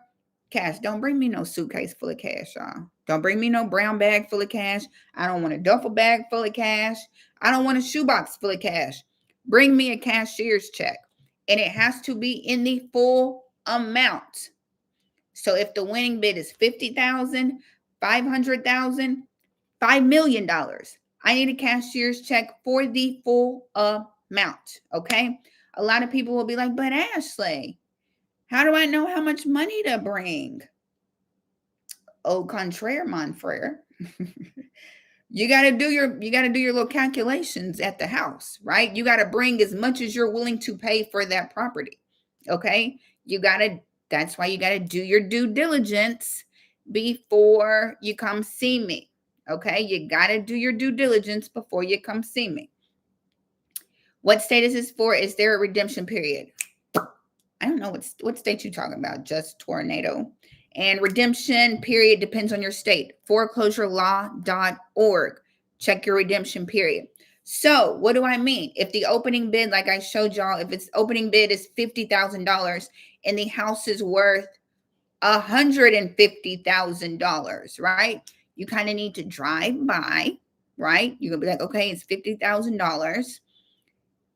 cash. Don't bring me no suitcase full of cash, y'all. Don't bring me no brown bag full of cash. I don't want a duffel bag full of cash. I don't want a shoebox full of cash. Bring me a cashier's check, and it has to be in the full amount. So if the winning bid is $50,000, $500,000, $5 million, I need a cashier's check for the full amount, okay? A lot of people will be like, but Ashley, how do I know how much money to bring? Au contraire, mon frere. You got to do your little calculations at the house, right? You got to bring as much as you're willing to pay for that property, okay? That's why you got to do your due diligence before you come see me. Okay, you got to do your due diligence before you come see me. What state is this for? Is there a redemption period? I don't know what state you talking about. Just tornado. And redemption period depends on your state. Foreclosurelaw.org. Check your redemption period. So what do I mean? If the opening bid, like I showed y'all, if its opening bid is $50,000 and the house is worth $150,000, right? You kind of need to drive by, right? You're gonna be like, okay, it's $50,000.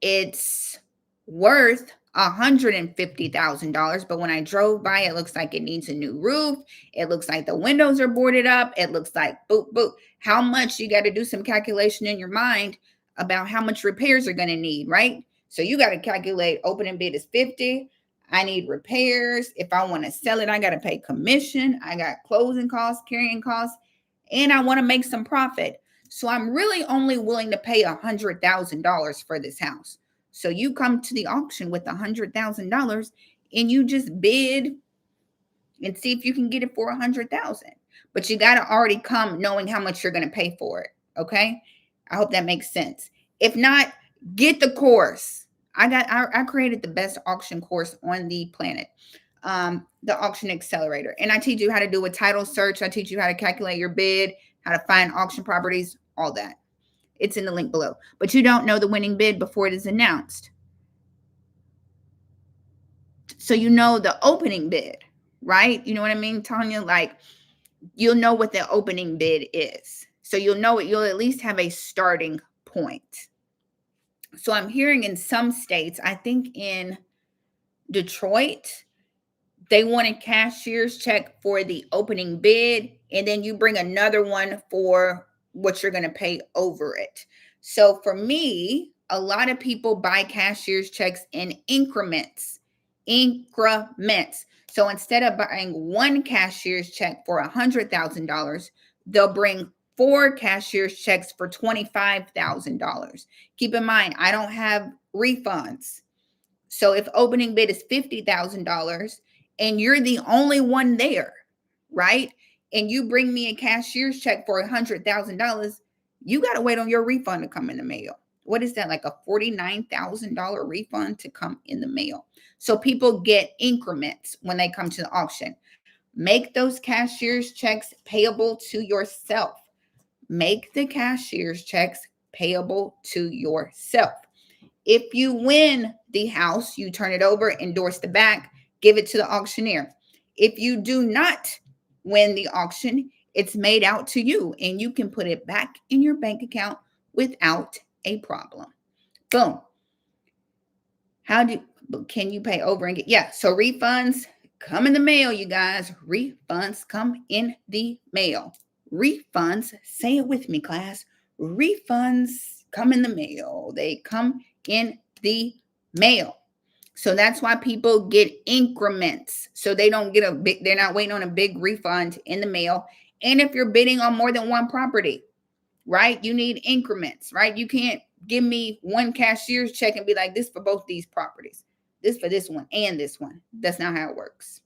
It's worth $150,000, but when I drove by, it looks like it needs a new roof. It looks like the windows are boarded up. It looks like boop boop. How much? You got to do some calculation in your mind about how much repairs are going to need, right? So you got to calculate. Opening bid is 50. I need repairs. If I want to sell it, I got to pay commission. I got closing costs, carrying costs, and I want to make some profit. So I'm really only willing to pay $100,000 for this house. So you come to the auction with $100,000 and you just bid and see if you can get it for $100,000. But you got to already come knowing how much you're going to pay for it. Okay. I hope that makes sense. If not, get the course. I created the best auction course on the planet. The auction accelerator. And I teach you how to do a title search. I teach you how to calculate your bid, how to find auction properties, all that. It's in the link below. But you don't know the winning bid before it is announced. So you know the opening bid, right? You know what I mean, Tanya? Like, you'll know what the opening bid is. So you'll know it. You'll at least have a starting point. So I'm hearing in some states, I think in Detroit, they want a cashier's check for the opening bid, and then you bring another one for what you're going to pay over it. So for me, a lot of people buy cashier's checks in increments. So instead of buying one cashier's check for $100,000, they'll bring 4 cashier's checks for $25,000. Keep in mind, I don't have refunds. So if opening bid is $50,000 and you're the only one there, right? And you bring me a cashier's check for $100,000, you got to wait on your refund to come in the mail. What is that? Like a $49,000 refund to come in the mail. So people get increments when they come to the auction. Make those cashier's checks payable to yourself. Make the cashier's checks payable to yourself. If you win the house, you turn it over, endorse the back, give it to the auctioneer. If you do not win the auction, it's made out to you and you can put it back in your bank account without a problem. Boom. Can you pay over and get? Yeah. So refunds come in the mail, you guys. Refunds come in the mail. Refunds, say it with me, class. Refunds come in the mail. They come in the mail. So that's why people get increments. So they don't get they're not waiting on a big refund in the mail. And if you're bidding on more than one property, right, you need increments, right? You can't give me one cashier's check and be like, this for both these properties, this for this one and this one. That's not how it works.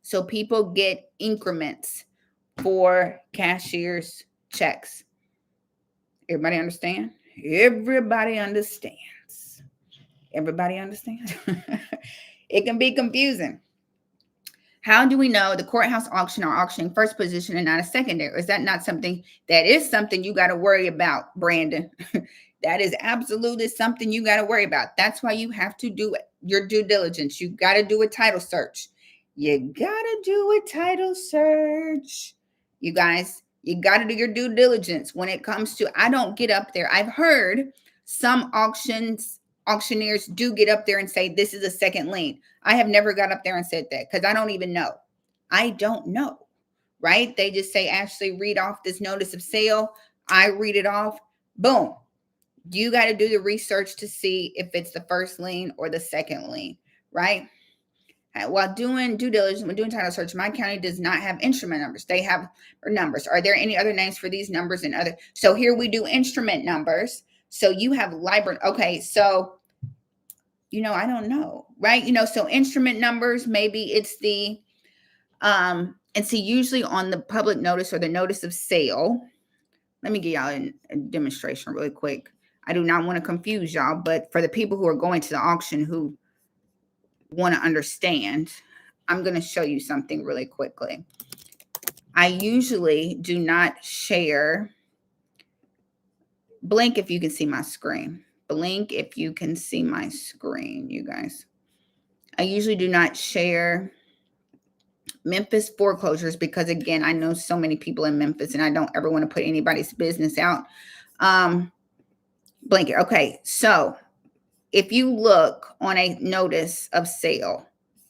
So people get increments for cashier's checks. Everybody understand? Everybody understands. Everybody understands? It can be confusing. How do we know the courthouse auction or auctioning first position and not a secondary? Is that not something that is something you got to worry about, Brandon? That is absolutely something you got to worry about. That's why you have to do your due diligence. You got to do a title search. You got to do a title search. You guys, you got to do your due diligence when it comes to, I don't get up there. I've heard some auctioneers do get up there and say, this is a second lien. I have never got up there and said that because I don't even know. I don't know, right? They just say, Ashley, read off this notice of sale. I read it off. Boom. You got to do the research to see if it's the first lien or the second lien, right? While doing due diligence, when doing title search, my county does not have instrument numbers. They have numbers. Are there any other names for these numbers and other? So here we do instrument numbers. So you have library. Okay. So, I don't know, right? So instrument numbers, maybe it's the, and see, usually on the public notice or the notice of sale, let me give y'all a demonstration really quick. I do not want to confuse y'all, but for the people who are going to the auction who want to understand, I'm going to show you something really quickly. I usually do not share. Blink if you can see my screen. Blink if you can see my screen, you guys. I usually do not share Memphis foreclosures because, again, I know so many people in Memphis and I don't ever want to put anybody's business out. Blanket. Okay, so if you look on a notice of sale,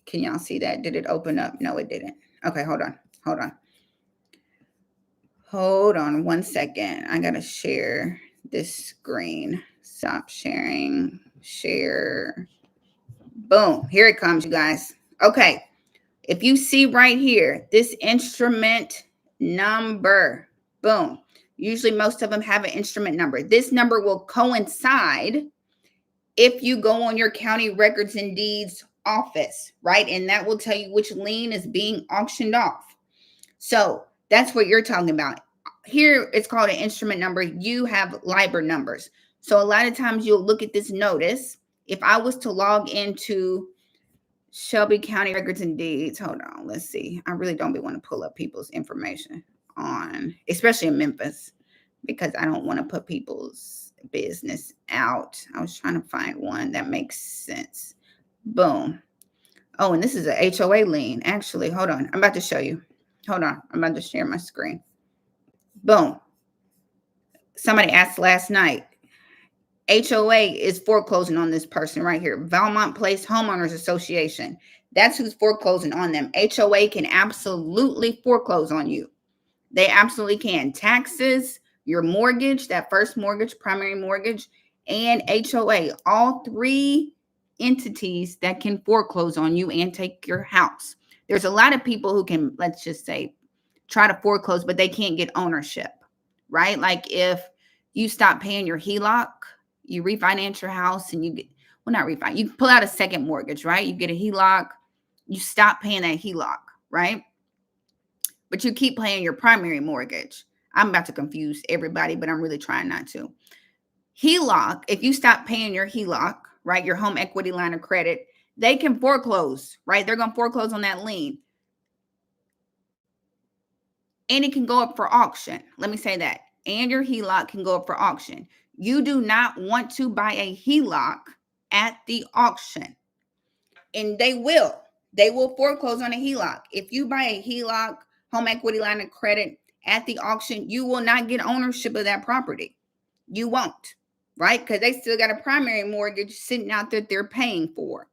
can y'all see that? Did it open up? No, it didn't. Okay, hold on. Hold on 1 second. I got to share this screen. Stop sharing. Share. Boom. Here it comes, you guys. Okay. If you see right here, this instrument number, boom. Usually most of them have an instrument number. This number will coincide if you go on your county records and deeds office, right? And that will tell you which lien is being auctioned off. So that's what you're talking about. Here, it's called an instrument number. You have LIBOR numbers. So a lot of times you'll look at this notice. If I was to log into Shelby County Records and Deeds, hold on, let's see. I really don't want to pull up people's information on, especially in Memphis, because I don't want to put people's business out. I was trying to find one that makes sense. Boom. Oh, and this is a HOA lien. Actually, hold on. I'm about to show you. Hold on. I'm about to share my screen. Boom. Somebody asked last night, HOA is foreclosing on this person right here. Valmont Place Homeowners Association. That's who's foreclosing on them. HOA can absolutely foreclose on you. They absolutely can. Taxes, your mortgage, that first mortgage, primary mortgage, and HOA. All three entities that can foreclose on you and take your house. There's a lot of people who can, let's just say, try to foreclose, but they can't get ownership, right? Like if you stop paying your HELOC, you refinance your house and you get, well, not refinance, you pull out a second mortgage, right? You get a HELOC, you stop paying that HELOC, right? But you keep paying your primary mortgage. I'm about to confuse everybody, but I'm really trying not to. HELOC, if you stop paying your HELOC, right, your home equity line of credit, they can foreclose, right? They're going to foreclose on that lien. And it can go up for auction. Let me say that. And your HELOC can go up for auction. You do not want to buy a HELOC at the auction. And they will. They will foreclose on a HELOC. If you buy a HELOC, home equity line of credit, at the auction, you will not get ownership of that property. You won't, right? Because they still got a primary mortgage sitting out there they're paying for.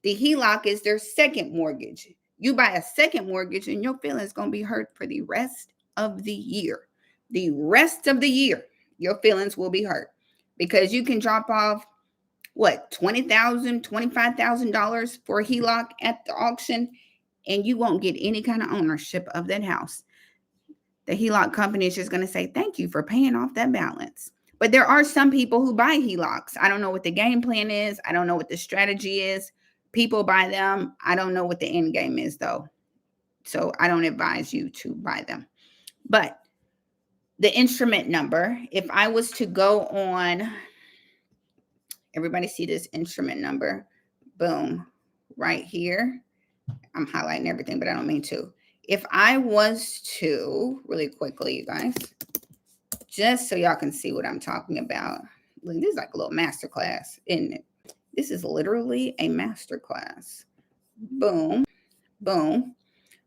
The HELOC is their second mortgage. You buy a second mortgage and your feelings going to be hurt for the rest of the year. The rest of the year, your feelings will be hurt because you can drop off, what, $20,000, $25,000 for a HELOC at the auction, and you won't get any kind of ownership of that house. The HELOC company is just going to say, thank you for paying off that balance. But there are some people who buy HELOCs. I don't know what the game plan is. I don't know what the strategy is. People buy them. I don't know what the end game is, though. So I don't advise you to buy them. But the instrument number, if I was to go on, everybody see this instrument number? Boom, right here. I'm highlighting everything, but I don't mean to. If I was to, really quickly, you guys, just so y'all can see what I'm talking about. This is like a little masterclass, isn't it? This is literally a masterclass. Boom, boom.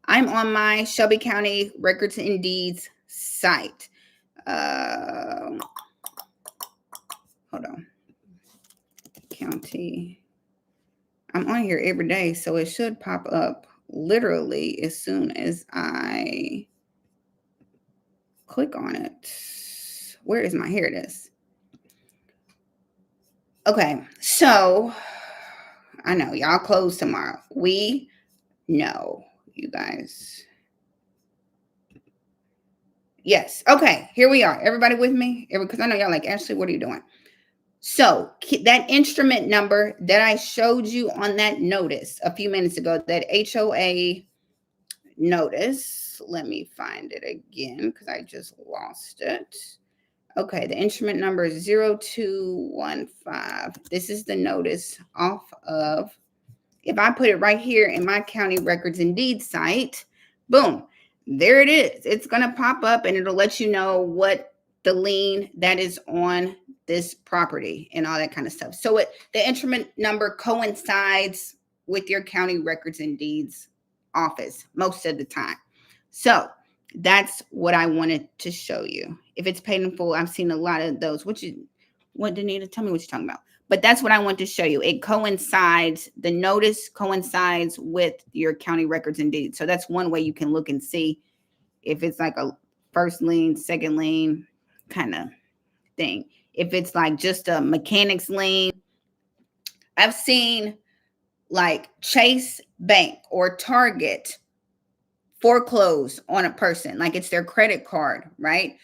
I'm on my Shelby County Records and Deeds site. Hold on. County. I'm on here every day, so it should pop up literally as soon as I click on it. Where is my? Here it is. Okay, so I know y'all close tomorrow. We know, you guys. Yes. Okay, here we are. Everybody with me? Because I know y'all like, Ashley, what are you doing? So that instrument number that I showed you on that notice a few minutes ago, that HOA notice, let me find it again because I just lost it. Okay, the instrument number is 0215. This is the notice off of, If I put it right here in my county records and deeds site, boom, there it is. It's going to pop up and it'll let you know what the lien that is on this property and all that kind of stuff. So the instrument number coincides with your county records and deeds office most of the time. So that's what I wanted to show you. If it's paid in full, I've seen a lot of those. What, Danita? Tell me what you're talking about. But that's what I want to show you. It coincides, the notice coincides with your county records and deeds. So that's one way you can look and see if it's like a first lien, second lien kind of thing. If it's like just a mechanic's lien, I've seen like Chase Bank or Target foreclose on a person, like it's their credit card, right?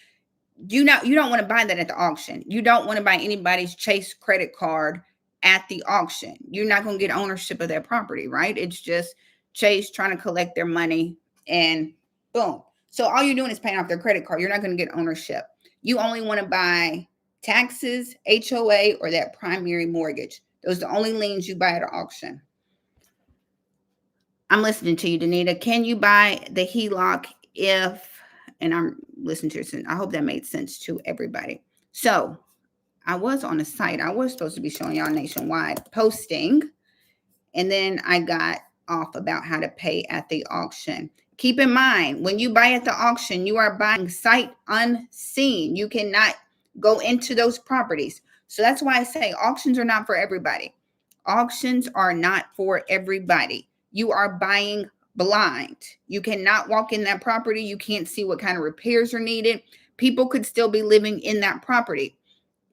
You don't want to buy that at the auction. You don't want to buy anybody's Chase credit card at the auction. You're not going to get ownership of their property, right? It's just Chase trying to collect their money and boom. So all you're doing is paying off their credit card. You're not going to get ownership. You only want to buy taxes, HOA, or that primary mortgage. Those are the only liens you buy at an auction. I'm listening to you, Danita. Can you buy the HELOC if, and I'm listening to you, I hope that made sense to everybody. So I was on a site. I was supposed to be showing y'all nationwide posting, and then I got off about how to pay at the auction. Keep in mind, when you buy at the auction, you are buying sight unseen. You cannot go into those properties. So that's why I say auctions are not for everybody. Auctions are not for everybody. You are buying blind. You cannot walk in that property. You can't see what kind of repairs are needed. People could still be living in that property.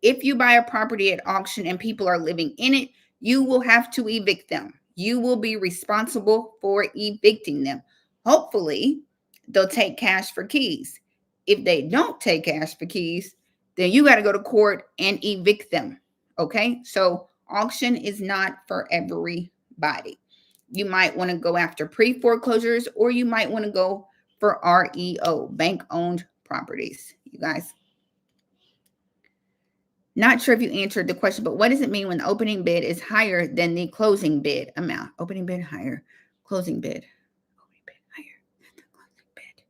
If you buy a property at auction and people are living in it, you will have to evict them. You will be responsible for evicting them. Hopefully, they'll take cash for keys. If they don't take cash for keys, then you got to go to court and evict them. Okay? So auction is not for everybody. You might want to go after pre-foreclosures, or you might want to go for REO, bank-owned properties, you guys. Not sure if you answered the question, but what does it mean when the opening bid is higher than the closing bid amount? Opening bid higher, closing bid. Opening bid higher than the closing bid.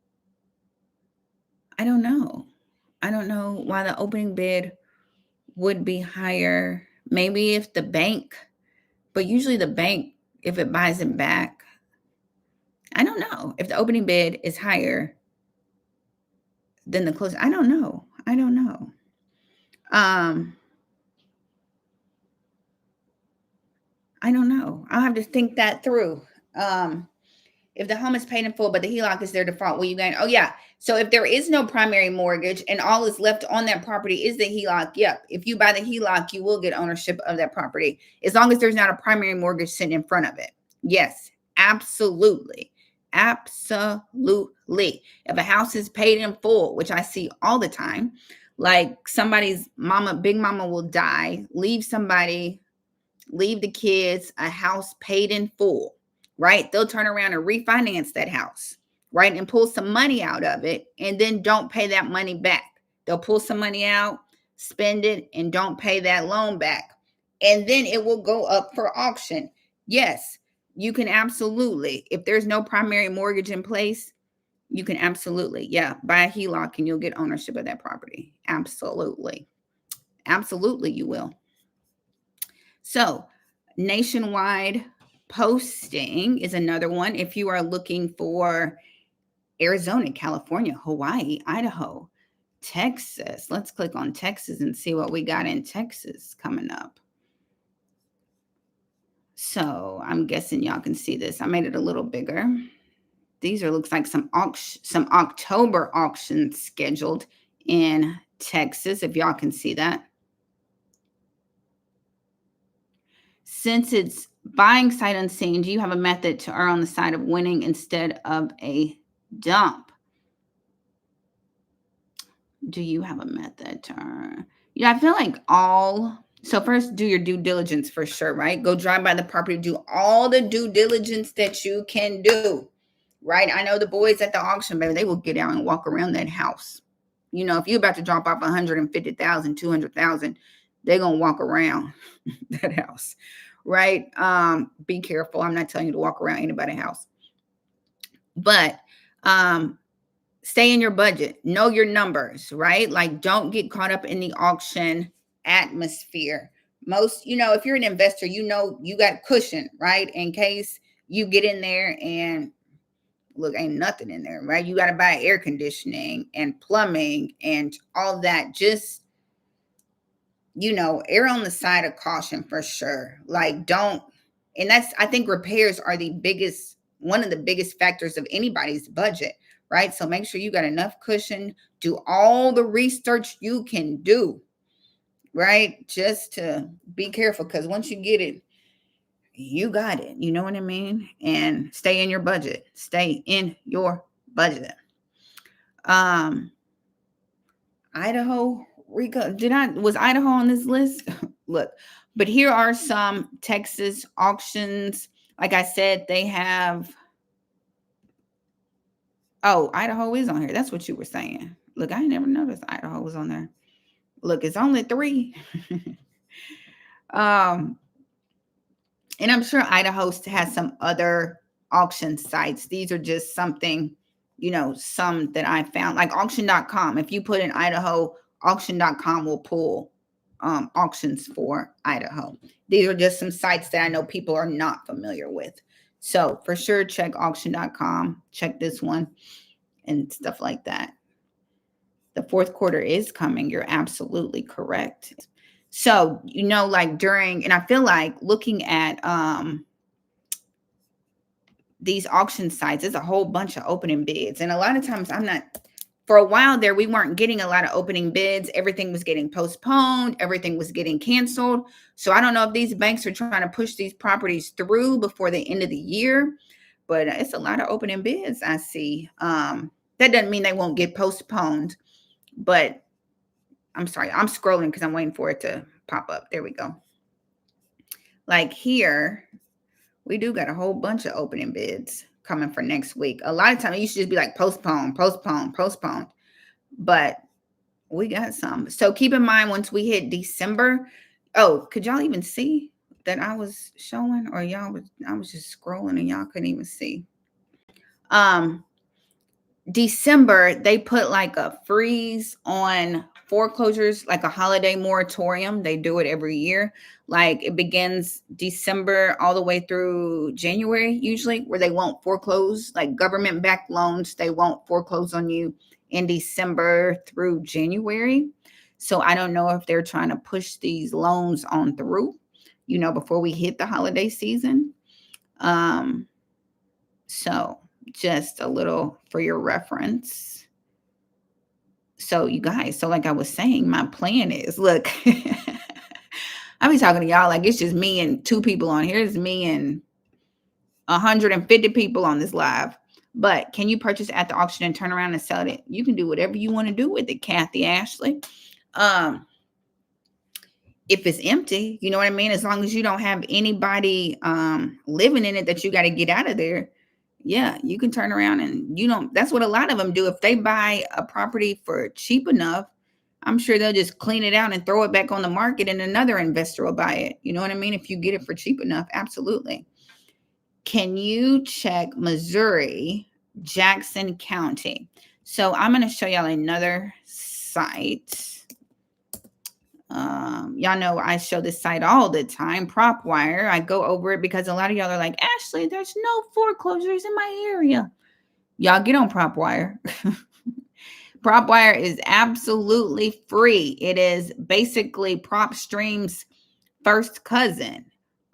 I don't know. I don't know why the opening bid would be higher. Maybe if the bank, but usually the bank, if it buys them back, I don't know. If the opening bid is higher than the closing, I don't know. I don't know. I'll have to think that through. If the home is paid in full, but the HELOC is their default, will you gain? Oh, yeah. So if there is no primary mortgage and all is left on that property is the HELOC, yep. If you buy the HELOC, you will get ownership of that property as long as there's not a primary mortgage sitting in front of it. Yes, absolutely. Absolutely. If a house is paid in full, which I see all the time, like somebody's mama, big mama will die, leave the kids a house paid in full, right? They'll turn around and refinance that house, right? And pull some money out of it and then don't pay that money back. They'll pull some money out, spend it, and don't pay that loan back. And then it will go up for auction. Yes, you can absolutely, if there's no primary mortgage in place, you can absolutely, buy a HELOC and you'll get ownership of that property. Absolutely. Absolutely, you will. So nationwide posting is another one. If you are looking for Arizona, California, Hawaii, Idaho, Texas, let's click on Texas and see what we got in Texas coming up. So I'm guessing y'all can see this. I made it a little bigger. These looks like some October auctions scheduled in Texas, if y'all can see that. Since it's buying sight unseen, do you have a method to err on the side of winning instead of a dump? Do you have a method to err? Yeah, I feel like so first do your due diligence for sure, right? Go drive by the property, do all the due diligence that you can do, right? I know the boys at the auction, baby, they will get out and walk around that house. You know, if you're about to drop off 150,000, 200,000, they're going to walk around that house, right? Be careful. I'm not telling you to walk around anybody's house, but stay in your budget. Know your numbers, right? Like, don't get caught up in the auction atmosphere. Most, if you're an investor, you got cushion, right? In case you get in there and look, ain't nothing in there, right? You got to buy air conditioning and plumbing and all that. Just, err on the side of caution for sure. Like, don't, and I think repairs are one of the biggest factors of anybody's budget, right? So make sure you got enough cushion, do all the research you can do, right? Just to be careful, because once you get it, you got it. You know what I mean? And stay in your budget. Stay in your budget. Idaho, Rico, was Idaho on this list? Look, but here are some Texas auctions. Like I said, they have, Idaho is on here. That's what you were saying. Look, I never noticed Idaho was on there. Look, it's only 3. And I'm sure Idaho has some other auction sites. These are just something, some that I found, like auction.com. If you put in Idaho, auction.com will pull auctions for Idaho. These are just some sites that I know people are not familiar with. So for sure, check auction.com, check this one and stuff like that. The fourth quarter is coming. You're absolutely correct. So, like and I feel like looking at these auction sites, there's a whole bunch of opening bids. And a lot of times for a while there, we weren't getting a lot of opening bids. Everything was getting postponed. Everything was getting canceled. So I don't know if these banks are trying to push these properties through before the end of the year, but it's a lot of opening bids I see. That doesn't mean they won't get postponed, but I'm sorry, I'm scrolling because I'm waiting for it to pop up. There we go. Like here, we do got a whole bunch of opening bids coming for next week. A lot of times it used to just be like postpone. But we got some. So keep in mind, once we hit December, could y'all even see that I was showing, or I was just scrolling and y'all couldn't even see. December, they put like a freeze on foreclosures, like a holiday moratorium. They do it every year. Like it begins December all the way through January, usually, where they won't foreclose, like government-backed loans. They won't foreclose on you in December through January. So I don't know if they're trying to push these loans on through, before we hit the holiday season. So just a little for your reference. So you guys, like I was saying, my plan is, look, I be talking to y'all like it's just me and 2 people on here. It's me and 150 people on this live. But can you purchase at the auction and turn around and sell it? You can do whatever you want to do with it, Kathy Ashley. If it's empty, you know what I mean? As long as you don't have anybody living in it that you got to get out of there. Yeah, you can turn around and, that's what a lot of them do. If they buy a property for cheap enough, I'm sure they'll just clean it out and throw it back on the market and another investor will buy it. You know what I mean? If you get it for cheap enough, absolutely. Can you check Missouri, Jackson County? So I'm going to show y'all another site. Y'all know I show this site all the time, PropWire. I go over it because a lot of y'all are like, Ashley, there's no foreclosures in my area. Y'all get on PropWire. PropWire is absolutely free. It is basically PropStream's first cousin,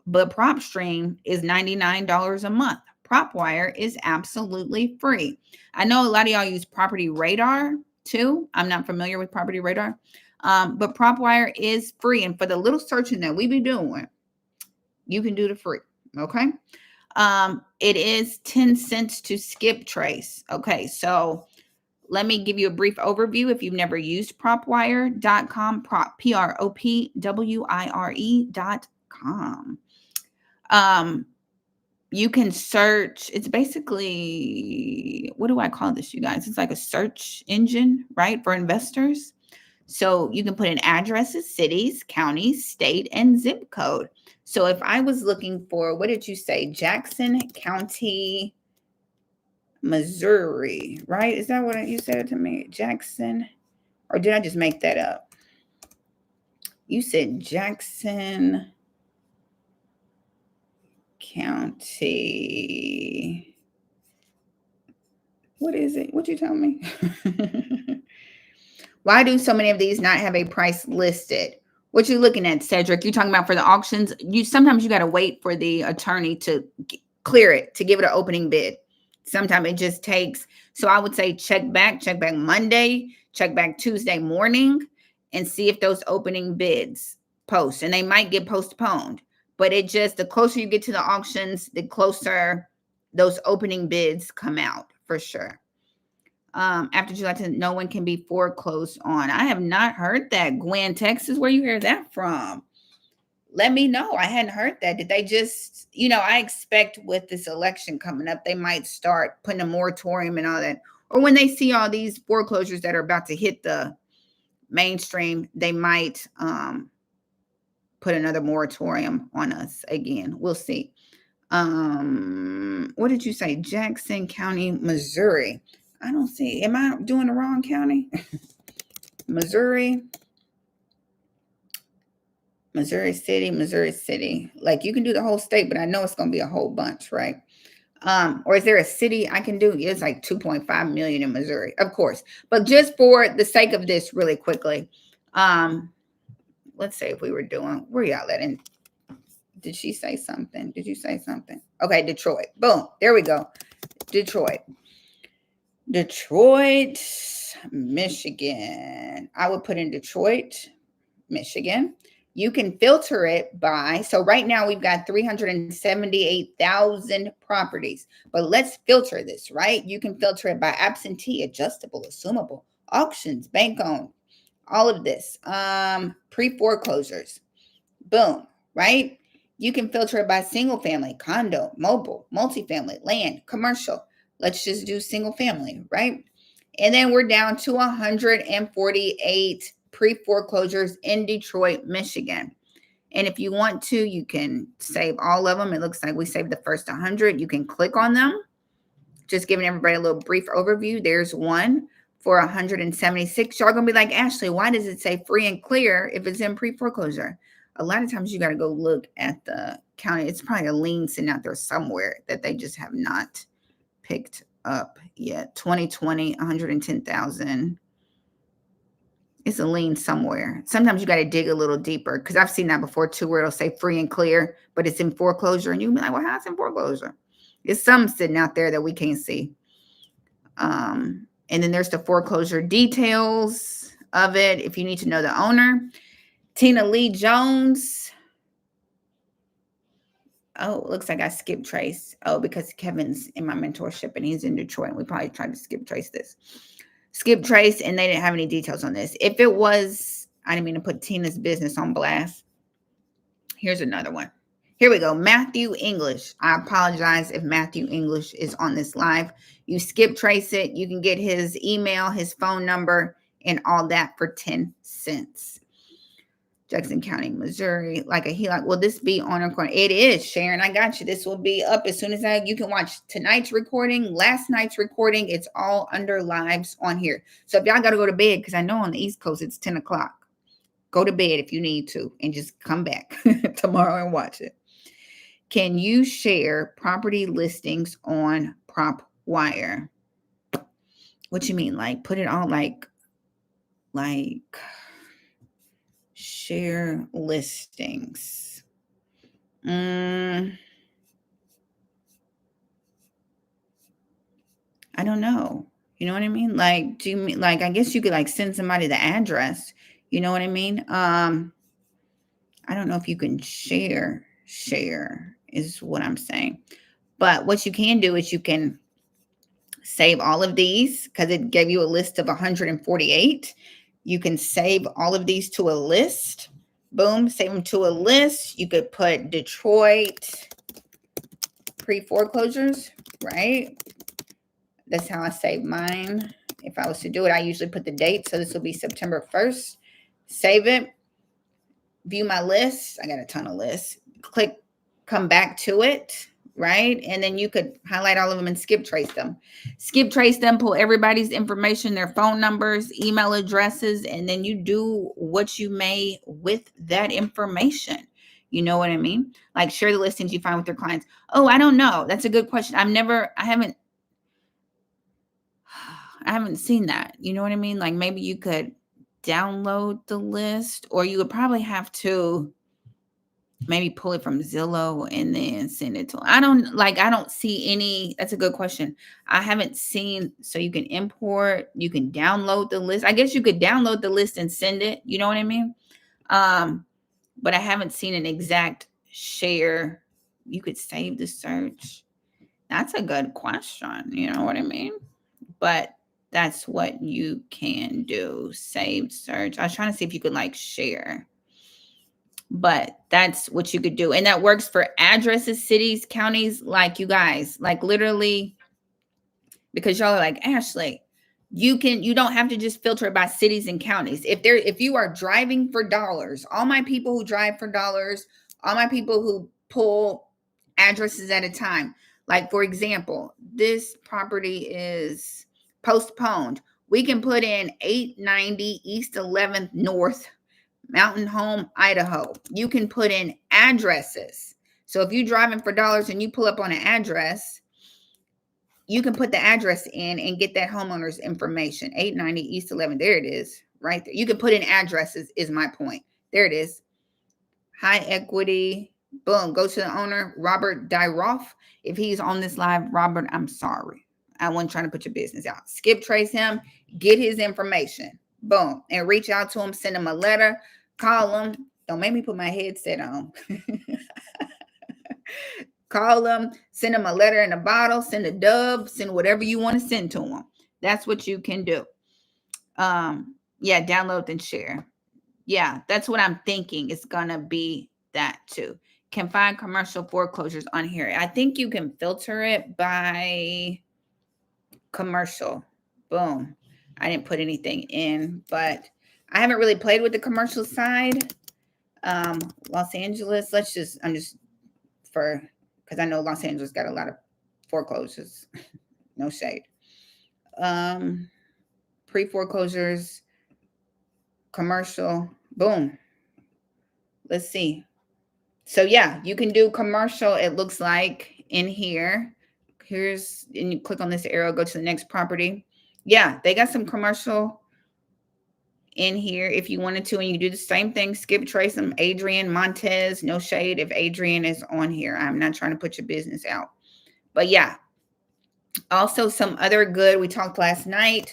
but PropStream is $99 a month. PropWire is absolutely free. I know a lot of y'all use Property Radar too. I'm not familiar with Property Radar. But PropWire is free. And for the little searching that we be doing, you can do the free. Okay. It is 10 cents to skip trace. Okay. So let me give you a brief overview. If you've never used propwire.com, propwire.com. You can search. It's basically, what do I call this, you guys? It's like a search engine, right? For investors. So you can put in addresses, cities, counties, state, and zip code. So if I was looking for, what did you say? Jackson County, Missouri, right? Is that what you said to me? Jackson, or did I just make that up? You said Jackson County. What is it? What you tell me? Why do so many of these not have a price listed? What you looking at, Cedric? You talking about for the auctions? You sometimes you got to wait for the attorney to clear it, to give it an opening bid. Sometimes it just takes. So I would say check back Monday, check back Tuesday morning, and see if those opening bids post. And they might get postponed, but it just, the closer you get to the auctions, the closer those opening bids come out for sure. After July 10th, no one can be foreclosed on. I have not heard that. Gwen, Texas, where you hear that from? Let me know. I hadn't heard that. Did they just, I expect with this election coming up, they might start putting a moratorium and all that. Or when they see all these foreclosures that are about to hit the mainstream, they might put another moratorium on us again. We'll see. What did you say? Jackson County, Missouri. I don't see. Am I doing the wrong county? Missouri City. Like you can do the whole state, but I know it's going to be a whole bunch, right? Or is there a city I can do? It's like 2.5 million in Missouri, of course. But just for the sake of this, really quickly, let's say if we were doing, where y'all at? And did she say something? Did you say something? Okay, Detroit. Boom. There we go. Detroit, Michigan. I would put in Detroit, Michigan. You can filter it by, so right now we've got 378,000 properties, but let's filter this, right? You can filter it by absentee, adjustable, assumable, auctions, bank owned, all of this, pre-foreclosures, boom, right? You can filter it by single family, condo, mobile, multifamily, land, commercial. Let's just do single family, right? And then we're down to 148 pre-foreclosures in Detroit, Michigan. And if you want to, you can save all of them. It looks like we saved the first 100. You can click on them. Just giving everybody a little brief overview. There's one for 176. Y'all going to be like, Ashley, why does it say free and clear if it's in pre-foreclosure? A lot of times you got to go look at the county. It's probably a lien sitting out there somewhere that they just have not picked up yet. 2020, 110,000. It's a lien somewhere. Sometimes you got to dig a little deeper because I've seen that before too, where it'll say free and clear, but it's in foreclosure. And you'll be like, well, how's it in foreclosure? It's some sitting out there that we can't see. And then there's the foreclosure details of it. If you need to know the owner, Tina Lee Jones. Oh, it looks like I skipped trace. Oh, because Kevin's in my mentorship and he's in Detroit. And we probably tried to skip trace this. Skip trace, and they didn't have any details on this. If it was, I didn't mean to put Tina's business on blast. Here's another one. Here we go. Matthew English. I apologize if Matthew English is on this live. You skip trace it. You can get his email, his phone number, and all that for 10 cents. Jackson County, Missouri. Will this be on recording? It is, Sharon. I got you. This will be up as soon as you can watch tonight's recording, last night's recording. It's all under lives on here. So if y'all got to go to bed, because I know on the East Coast it's 10 o'clock. Go to bed if you need to and just come back tomorrow and watch it. Can you share property listings on PropWire? What you mean? Like put it on like share listings. I don't know. You know what I mean? Like, do you mean like I guess you could like send somebody the address. You know what I mean? I don't know if you can share is what I'm saying. But what you can do is you can save all of these because it gave you a list of 148. You can save all of these to a list. Boom, save them to a list. You could put Detroit pre-foreclosures, right? That's how I save mine. If I was to do it, I usually put the date. So this will be September 1st. Save it. View my list. I got a ton of lists. Click, come back to it, right? And then you could highlight all of them and skip trace them. Skip trace them, pull everybody's information, their phone numbers, email addresses, and then you do what you may with that information. You know what I mean? Like share the listings you find with your clients. Oh, I don't know. That's a good question. I haven't seen that. You know what I mean? Like maybe you could download the list, or you would probably have to maybe pull it from Zillow and then send it to them. I don't see any. That's a good question. I haven't seen. So you can import, you can download the list. I guess you could download the list and send it. You know what I mean? But I haven't seen an exact share. You could save the search. That's a good question. You know what I mean? But that's what you can do. Save search. I was trying to see if you could like share. But that's what you could do. And that works for addresses, cities, counties, like you guys, like literally, because y'all are like, Ashley, you don't have to just filter it by cities and counties. If you are driving for dollars, all my people who drive for dollars, all my people who pull addresses at a time, like for example, this property is postponed. We can put in 890 East 11th North, Mountain Home, Idaho. You can put in addresses. So if you're driving for dollars and you pull up on an address, you can put the address in and get that homeowner's information. 890 East 11. There it is, right there. You can put in addresses is my point. There it is. High equity. Boom. Go to the owner, Robert Dyroff. If he's on this live, Robert, I'm sorry. I wasn't trying to put your business out. Skip trace him. Get his information. Boom. And reach out to him. Send him a letter. Call him. Don't make me put my headset on. Call them, send them a letter in a bottle, send a dove, send whatever you want to send to them. That's what you can do. Yeah, download and share. Yeah, that's what I'm thinking. It's going to be that too. Can find commercial foreclosures on here. I think you can filter it by commercial. Boom. I didn't put anything in, but I haven't really played with the commercial side. Los Angeles, because I know Los Angeles got a lot of foreclosures. No shade. Pre-foreclosures, commercial, boom. Let's see. So yeah, you can do commercial. It looks like in here. And you click on this arrow, go to the next property. Yeah, they got some commercial in here if you wanted to, and you do the same thing. Skip trace them. Adrian Montez, no shade if Adrian is on here. I'm not trying to put your business out. But yeah, also some other good, we talked last night,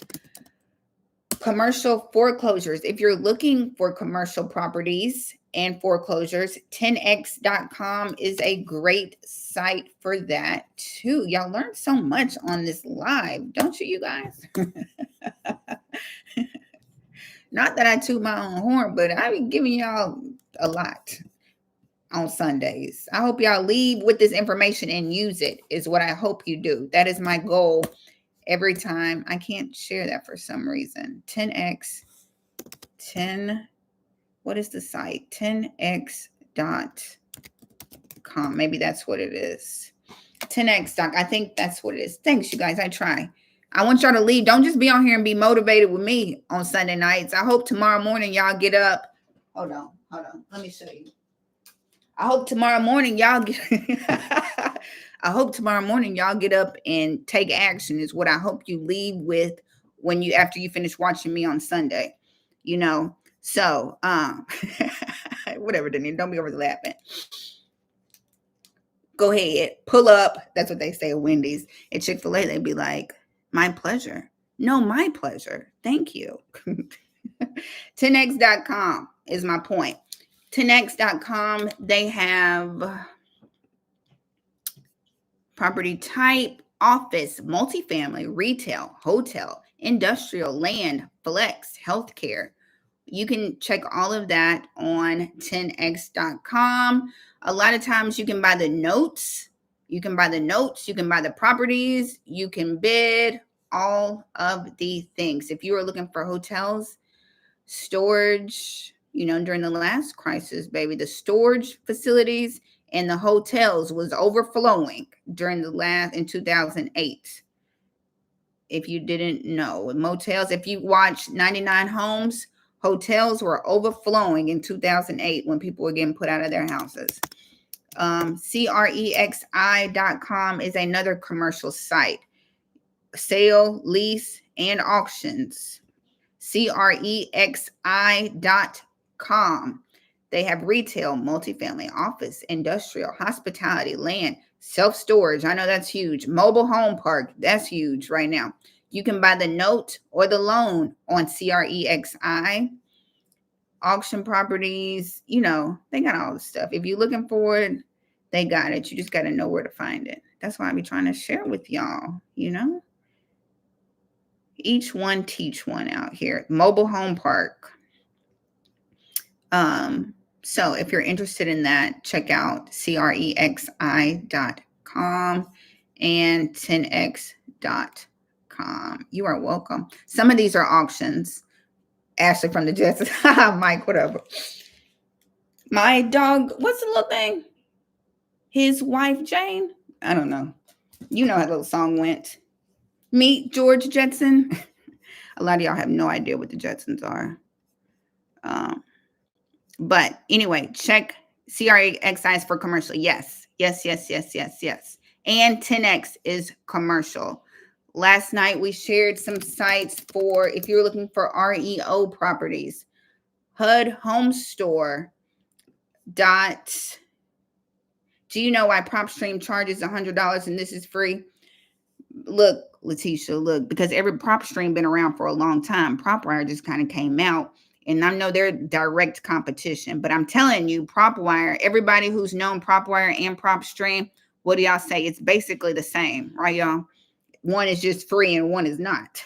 commercial foreclosures. If you're looking for commercial properties and foreclosures, 10x.com is a great site for that too. Y'all learned so much on this live, don't you guys? Not that I toot my own horn, but I be giving y'all a lot on Sundays. I hope y'all leave with this information and use it, is what I hope you do. That is my goal every time. I can't share that for some reason. 10x, what is the site? 10x.com. Maybe that's what it is. 10x. I think that's what it is. Thanks, you guys. I try. I want y'all to leave. Don't just be on here and be motivated with me on Sunday nights. I hope tomorrow morning y'all get up. Hold on. Let me show you. I hope tomorrow morning y'all get up and take action is what I hope you leave with after you finish watching me on Sunday. You know. So whatever, Denise. Don't be over laughing. Go ahead. Pull up. That's what they say at Wendy's. At Chick-fil-A, they'd be like, my pleasure. No, my pleasure. Thank you. 10x.com is my point. 10x.com, they have property type, office, multifamily, retail, hotel, industrial, land, flex, healthcare. You can check all of that on 10x.com. A lot of times you can buy the notes. You can buy the properties. You can bid, all of the things. If you are looking for hotels, storage, during the last crisis, baby, the storage facilities and the hotels was overflowing during in 2008. If you didn't know, motels, if you watched 99 Homes, hotels were overflowing in 2008 when people were getting put out of their houses. CREXI.com is another commercial site. Sale, lease, and auctions. CREXI.com. They have retail, multifamily, office, industrial, hospitality, land, self-storage. I know that's huge. Mobile home park. That's huge right now. You can buy the note or the loan on CREXI. Auction properties, they got all the stuff. If you're looking for it, they got it. You just got to know where to find it. That's why I be trying to share with y'all, Each one teach one out here. Mobile home park. So if you're interested in that, check out CREXI.com and 10x.com. You are welcome. Some of these are auctions. Ashley from the Jets. Mike, whatever. My dog, what's the little thing? His wife, Jane? I don't know. You know how the little song went. Meet George Jetson. A lot of y'all have no idea what the Jetsons are. But anyway, check CREXI is for commercial. Yes. And 10X is commercial. Last night we shared some sites for if you're looking for REO properties. HUD Home Store. Do you know why PropStream charges $100 and this is free? Look, Letitia, look, because every PropStream been around for a long time. PropWire just kind of came out. And I know they're direct competition, but I'm telling you, PropWire, everybody who's known PropWire and PropStream, what do y'all say? It's basically the same, right, y'all? One is just free and one is not,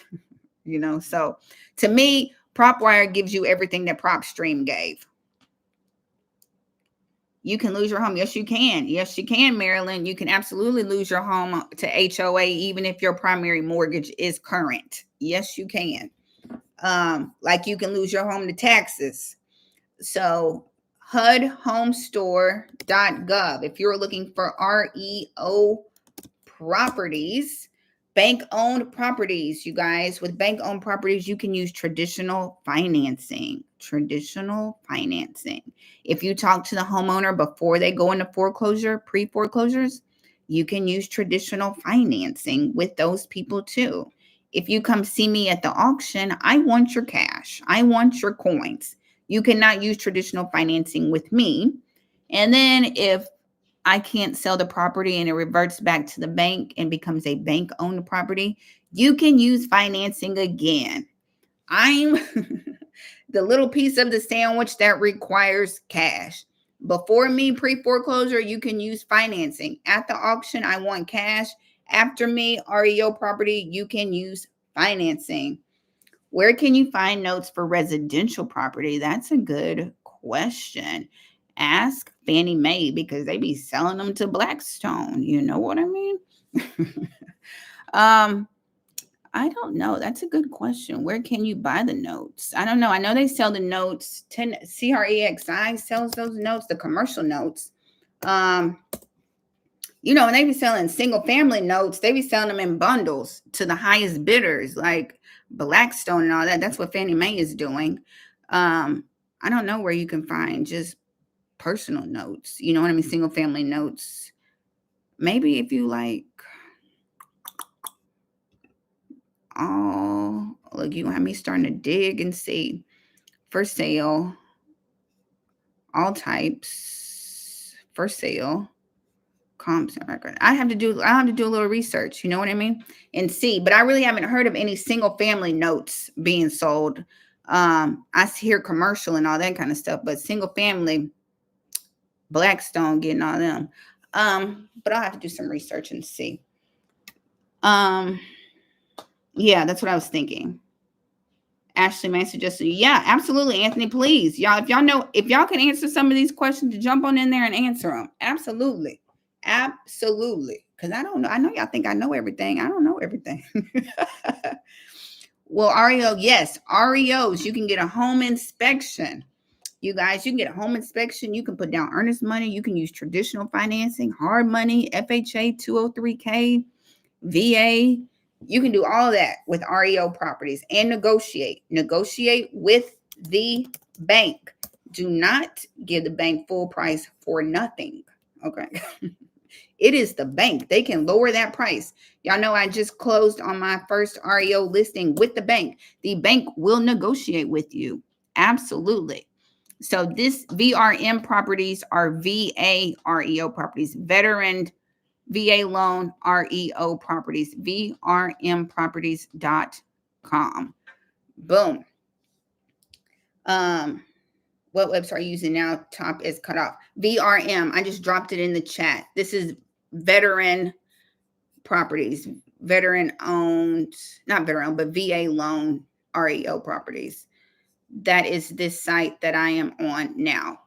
So to me, PropWire gives you everything that PropStream gave. You can lose your home. Yes, you can. Yes, you can, Marilyn. You can absolutely lose your home to HOA, even if your primary mortgage is current. Yes, you can. Like you can lose your home to taxes. So HUDHomestore.gov. If you're looking for REO properties, bank-owned properties, you guys, with bank-owned properties, you can use traditional financing. If you talk to the homeowner before they go into foreclosure, pre-foreclosures, you can use traditional financing with those people too. If you come see me at the auction, I want your cash. I want your coins. You cannot use traditional financing with me. And then if I can't sell the property and it reverts back to the bank and becomes a bank-owned property, you can use financing again. I'm the little piece of the sandwich that requires cash. Before me, pre-foreclosure, you can use financing. At the auction, I want cash. After me, REO property, you can use financing. Where can you find notes for residential property? That's a good question. Ask Fannie Mae because they be selling them to Blackstone. You know what I mean? I don't know. That's a good question. Where can you buy the notes? I don't know. I know they sell the notes. CREXI sells those notes, the commercial notes. And they be selling single family notes. They be selling them in bundles to the highest bidders, like Blackstone and all that. That's what Fannie Mae is doing. I don't know where you can find just personal notes. You know what I mean? Single family notes. Maybe if you like, look, you have me starting to dig and see. For sale, all types, for sale, comps and record. I have to do a little research, you know what I mean? And see, but I really haven't heard of any single family notes being sold. I hear commercial and all that kind of stuff, but single family, Blackstone getting all them. But I'll have to do some research and see. Yeah, that's what I was thinking. Ashley May suggested, yeah, absolutely, Anthony, please. Y'all, if y'all can answer some of these questions, jump on in there and answer them. Absolutely. because I don't know. I know y'all think I know everything. I don't know everything. Well, REO, yes, REOs, you can get a home inspection. You guys, you can get a home inspection. You can put down earnest money. You can use traditional financing, hard money, FHA, 203K, VA. You can do all that with REO properties and negotiate. Negotiate with the bank. Do not give the bank full price for nothing. Okay. It is the bank. They can lower that price. Y'all know I just closed on my first REO listing with the bank. The bank will negotiate with you. Absolutely. So this VRM properties are VA REO properties, veteran VA loan REO properties, vrmproperties.com. Boom. What website are you using now? Top is cut off. VRM. I just dropped it in the chat. This is veteran properties, veteran owned, not veteran owned, but VA loan REO properties. That is this site that I am on now.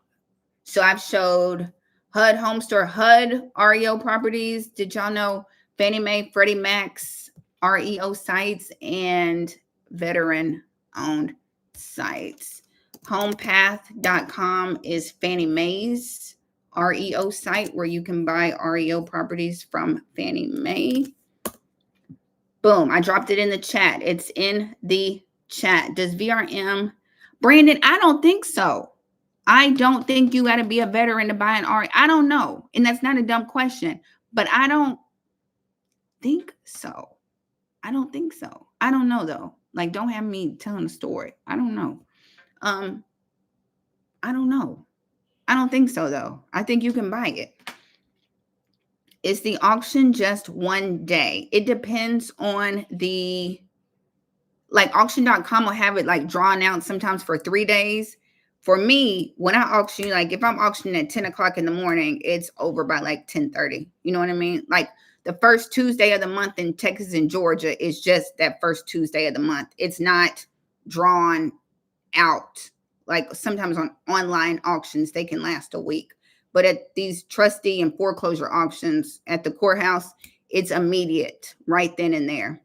So I've showed HUD Home Store, HUD REO properties. Did y'all know Fannie Mae, Freddie Mac's REO sites and veteran owned sites? HomePath.com is Fannie Mae's REO site where you can buy REO properties from Fannie Mae. Boom, I dropped it in the chat. It's in the chat. Does VRM, Brandon, I don't think so. I don't think you got to be a veteran to buy an REO. I don't know. And that's not a dumb question, but I don't think so. I don't think so. I don't know though. Like, don't have me telling a story. I don't know. I don't know. I don't think so though. I think you can buy it. Is the auction just one day? It depends on the, like auction.com will have it like drawn out sometimes for 3 days. For me, when I auction, like if I'm auctioning at 10 o'clock in the morning, it's over by like 10:30. You know what I mean? Like the first Tuesday of the month in Texas and Georgia is just that first Tuesday of the month. It's not drawn out. Like sometimes on online auctions, they can last a week. But at these trustee and foreclosure auctions at the courthouse, it's immediate right then and there.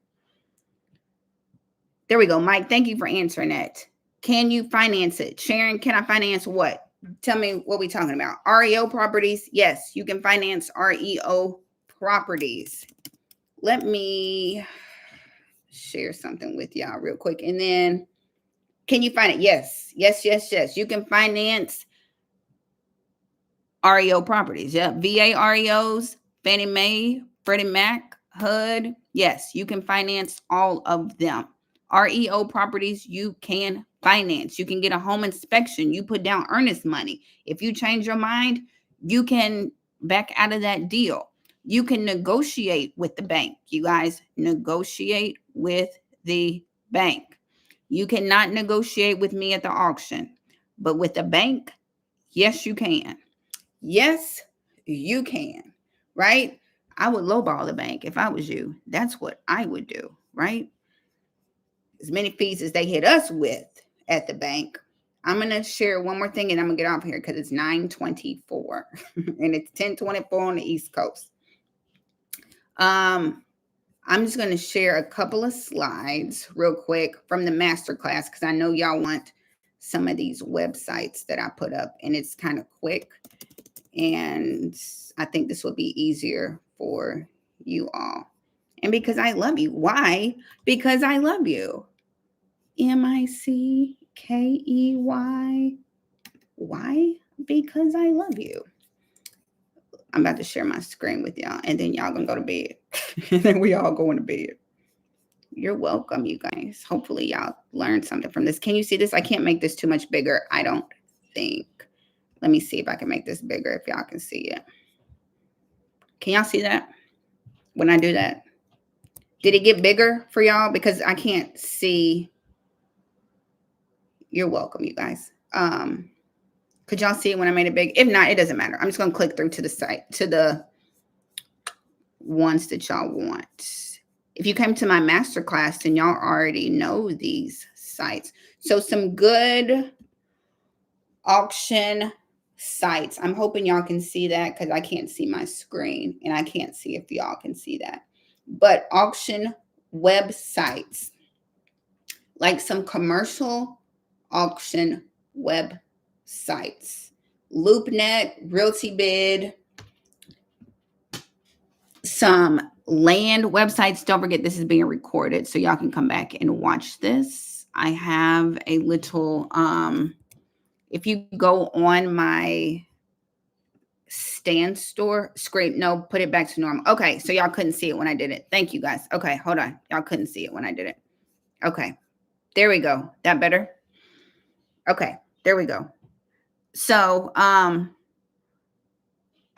There we go, Mike. Thank you for answering that. Can you finance it? Sharon, can I finance what? Tell me what we're talking about. REO properties? Yes, you can finance REO properties. Let me share something with y'all real quick. And then, can you find it? Yes, yes, yes, yes. You can finance REO properties. Yeah, VA REOs, Fannie Mae, Freddie Mac, HUD. Yes, you can finance all of them. REO properties, you can finance. You can get a home inspection. You put down earnest money. If you change your mind, you can back out of that deal. You can negotiate with the bank. You guys negotiate with the bank. You cannot negotiate with me at the auction, but with the bank, yes, you can. Yes, you can, right? I would lowball the bank if I was you. That's what I would do, right? As many fees as they hit us with at the bank. I'm going to share one more thing and I'm going to get off here because it's 9:24 and it's 10:24 on the East Coast. I'm just going to share a couple of slides real quick from the masterclass because I know y'all want some of these websites that I put up and it's kind of quick. And I think this will be easier for you all. And because I love you. Why? Because I love you. Mickey. Why? Because I love you. I'm about to share my screen with y'all. And then y'all gonna go to bed. And then we all going to bed. You're welcome, you guys. Hopefully y'all learned something from this. Can you see this? I can't make this too much bigger. I don't think. Let me see if I can make this bigger if y'all can see it. Can y'all see that when I do that? Did it get bigger for y'all? Because I can't see. You're welcome, you guys. Could y'all see it when I made it big? If not, it doesn't matter. I'm just going to click through to the site, to the ones that y'all want. If you came to my masterclass, then y'all already know these sites. So some good auction sites. I'm hoping y'all can see that because I can't see my screen and I can't see if y'all can see that. But auction websites, like some commercial auction websites, LoopNet, Realty Bid, some land websites. Don't forget this is being recorded, so y'all can come back and watch this. I have a little, if you go on my stand store scrape, no, put it back to normal. Okay, so y'all couldn't see it when I did it. Thank you guys. Okay, hold on. Y'all couldn't see it when I did it. Okay, there we go. That better? Okay, there we go. So,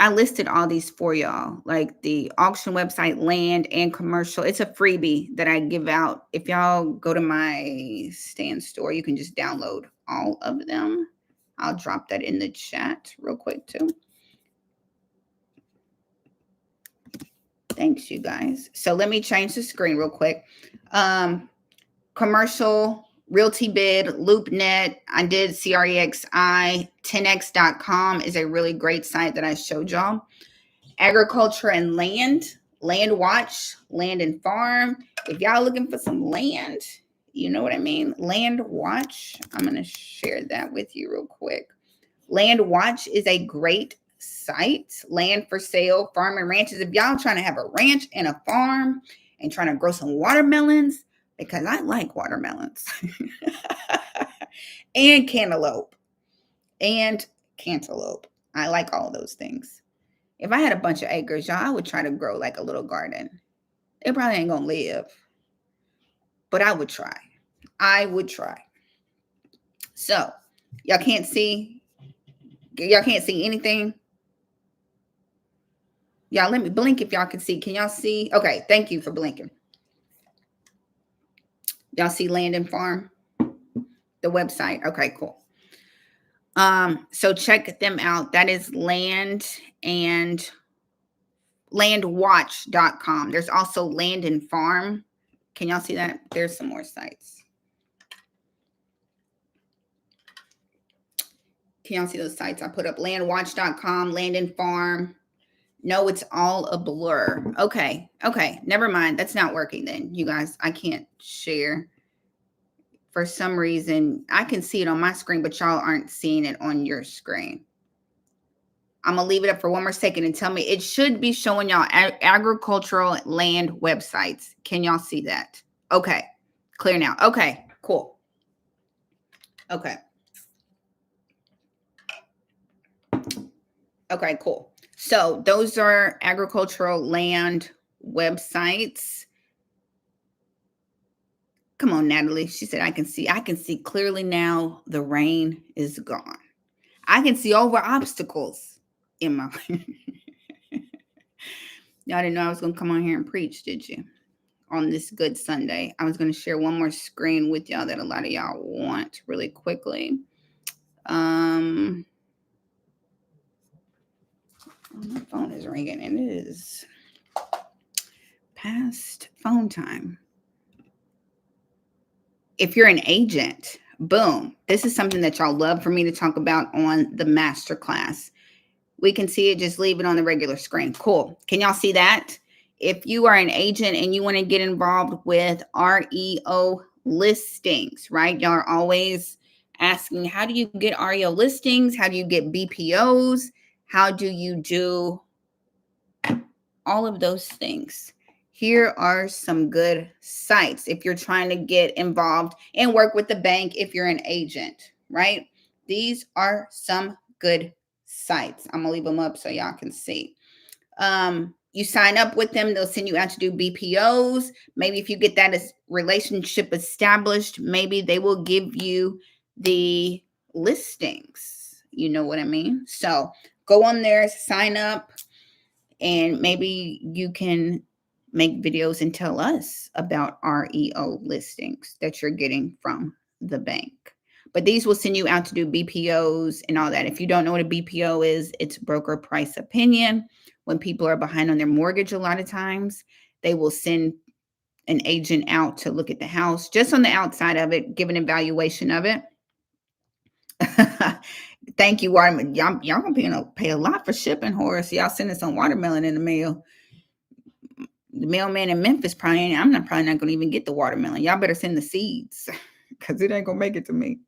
I listed all these for y'all, like the auction website, land, and commercial. It's a freebie that I give out. If y'all go to my stand store, you can just download all of them. I'll drop that in the chat real quick too. Thanks, you guys. So let me change the screen real quick. Commercial, Realty Bid, LoopNet. I did CREXI. 10x.com is a really great site that I showed y'all. Agriculture and land, Land Watch, Land and Farm. If y'all looking for some land, you know what I mean? Land Watch. I'm going to share that with you real quick. Land Watch is a great site. Land for sale, farm and ranches. If y'all trying to have a ranch and a farm and trying to grow some watermelons, because I like watermelons and cantaloupe. I like all those things. If I had a bunch of acres, y'all, I would try to grow like a little garden. It probably ain't gonna live, but I would try. So y'all can't see anything. Y'all let me blink if y'all can see. Can y'all see? Okay, thank you for blinking. Y'all see Land and Farm, the website? Okay, cool. So check them out. That is landwatch.com. There's also Land and Farm. Can y'all see that? There's some more sites. Can y'all see those sites I put up? Landwatch.com, Land and Farm. No, it's all a blur. Okay. Never mind. That's not working then, you guys. I can't share. For some reason, I can see it on my screen, but y'all aren't seeing it on your screen. I'm going to leave it up for one more second and tell me. It should be showing y'all agricultural land websites. Can y'all see that? Okay. Clear now. Okay. Cool. Okay. Okay, cool. So those are agricultural land websites. Come on, Natalie. She said, I can see clearly now. The rain is gone. I can see over obstacles in my Y'all didn't know I was going to come on here and preach, did you? On this good Sunday. I was going to share one more screen with y'all that a lot of y'all want really quickly. My phone is ringing and it is past phone time. If you're an agent, boom. This is something that y'all love for me to talk about on the masterclass. We can see it. Just leave it on the regular screen. Cool. Can y'all see that? If you are an agent and you want to get involved with REO listings, right? Y'all are always asking, how do you get REO listings? How do you get BPOs? How do you do all of those things? Here are some good sites if you're trying to get involved and work with the bank if you're an agent, right? These are some good sites. I'm gonna leave them up so y'all can see. You sign up with them, they'll send you out to do BPOs. Maybe if you get that relationship established, maybe they will give you the listings. You know what I mean? So go on there, sign up, and maybe you can make videos and tell us about REO listings that you're getting from the bank. But these will send you out to do BPOs and all that. If you don't know what a BPO is, it's broker price opinion. When people are behind on their mortgage, a lot of times they will send an agent out to look at the house just on the outside of it, give an evaluation of it. Thank you, watermelon. Y'all gonna pay a lot for shipping, Horace. Y'all sending some watermelon in the mail. The mailman in Memphis probably ain't, probably not gonna even get the watermelon. Y'all better send the seeds because it ain't gonna make it to me.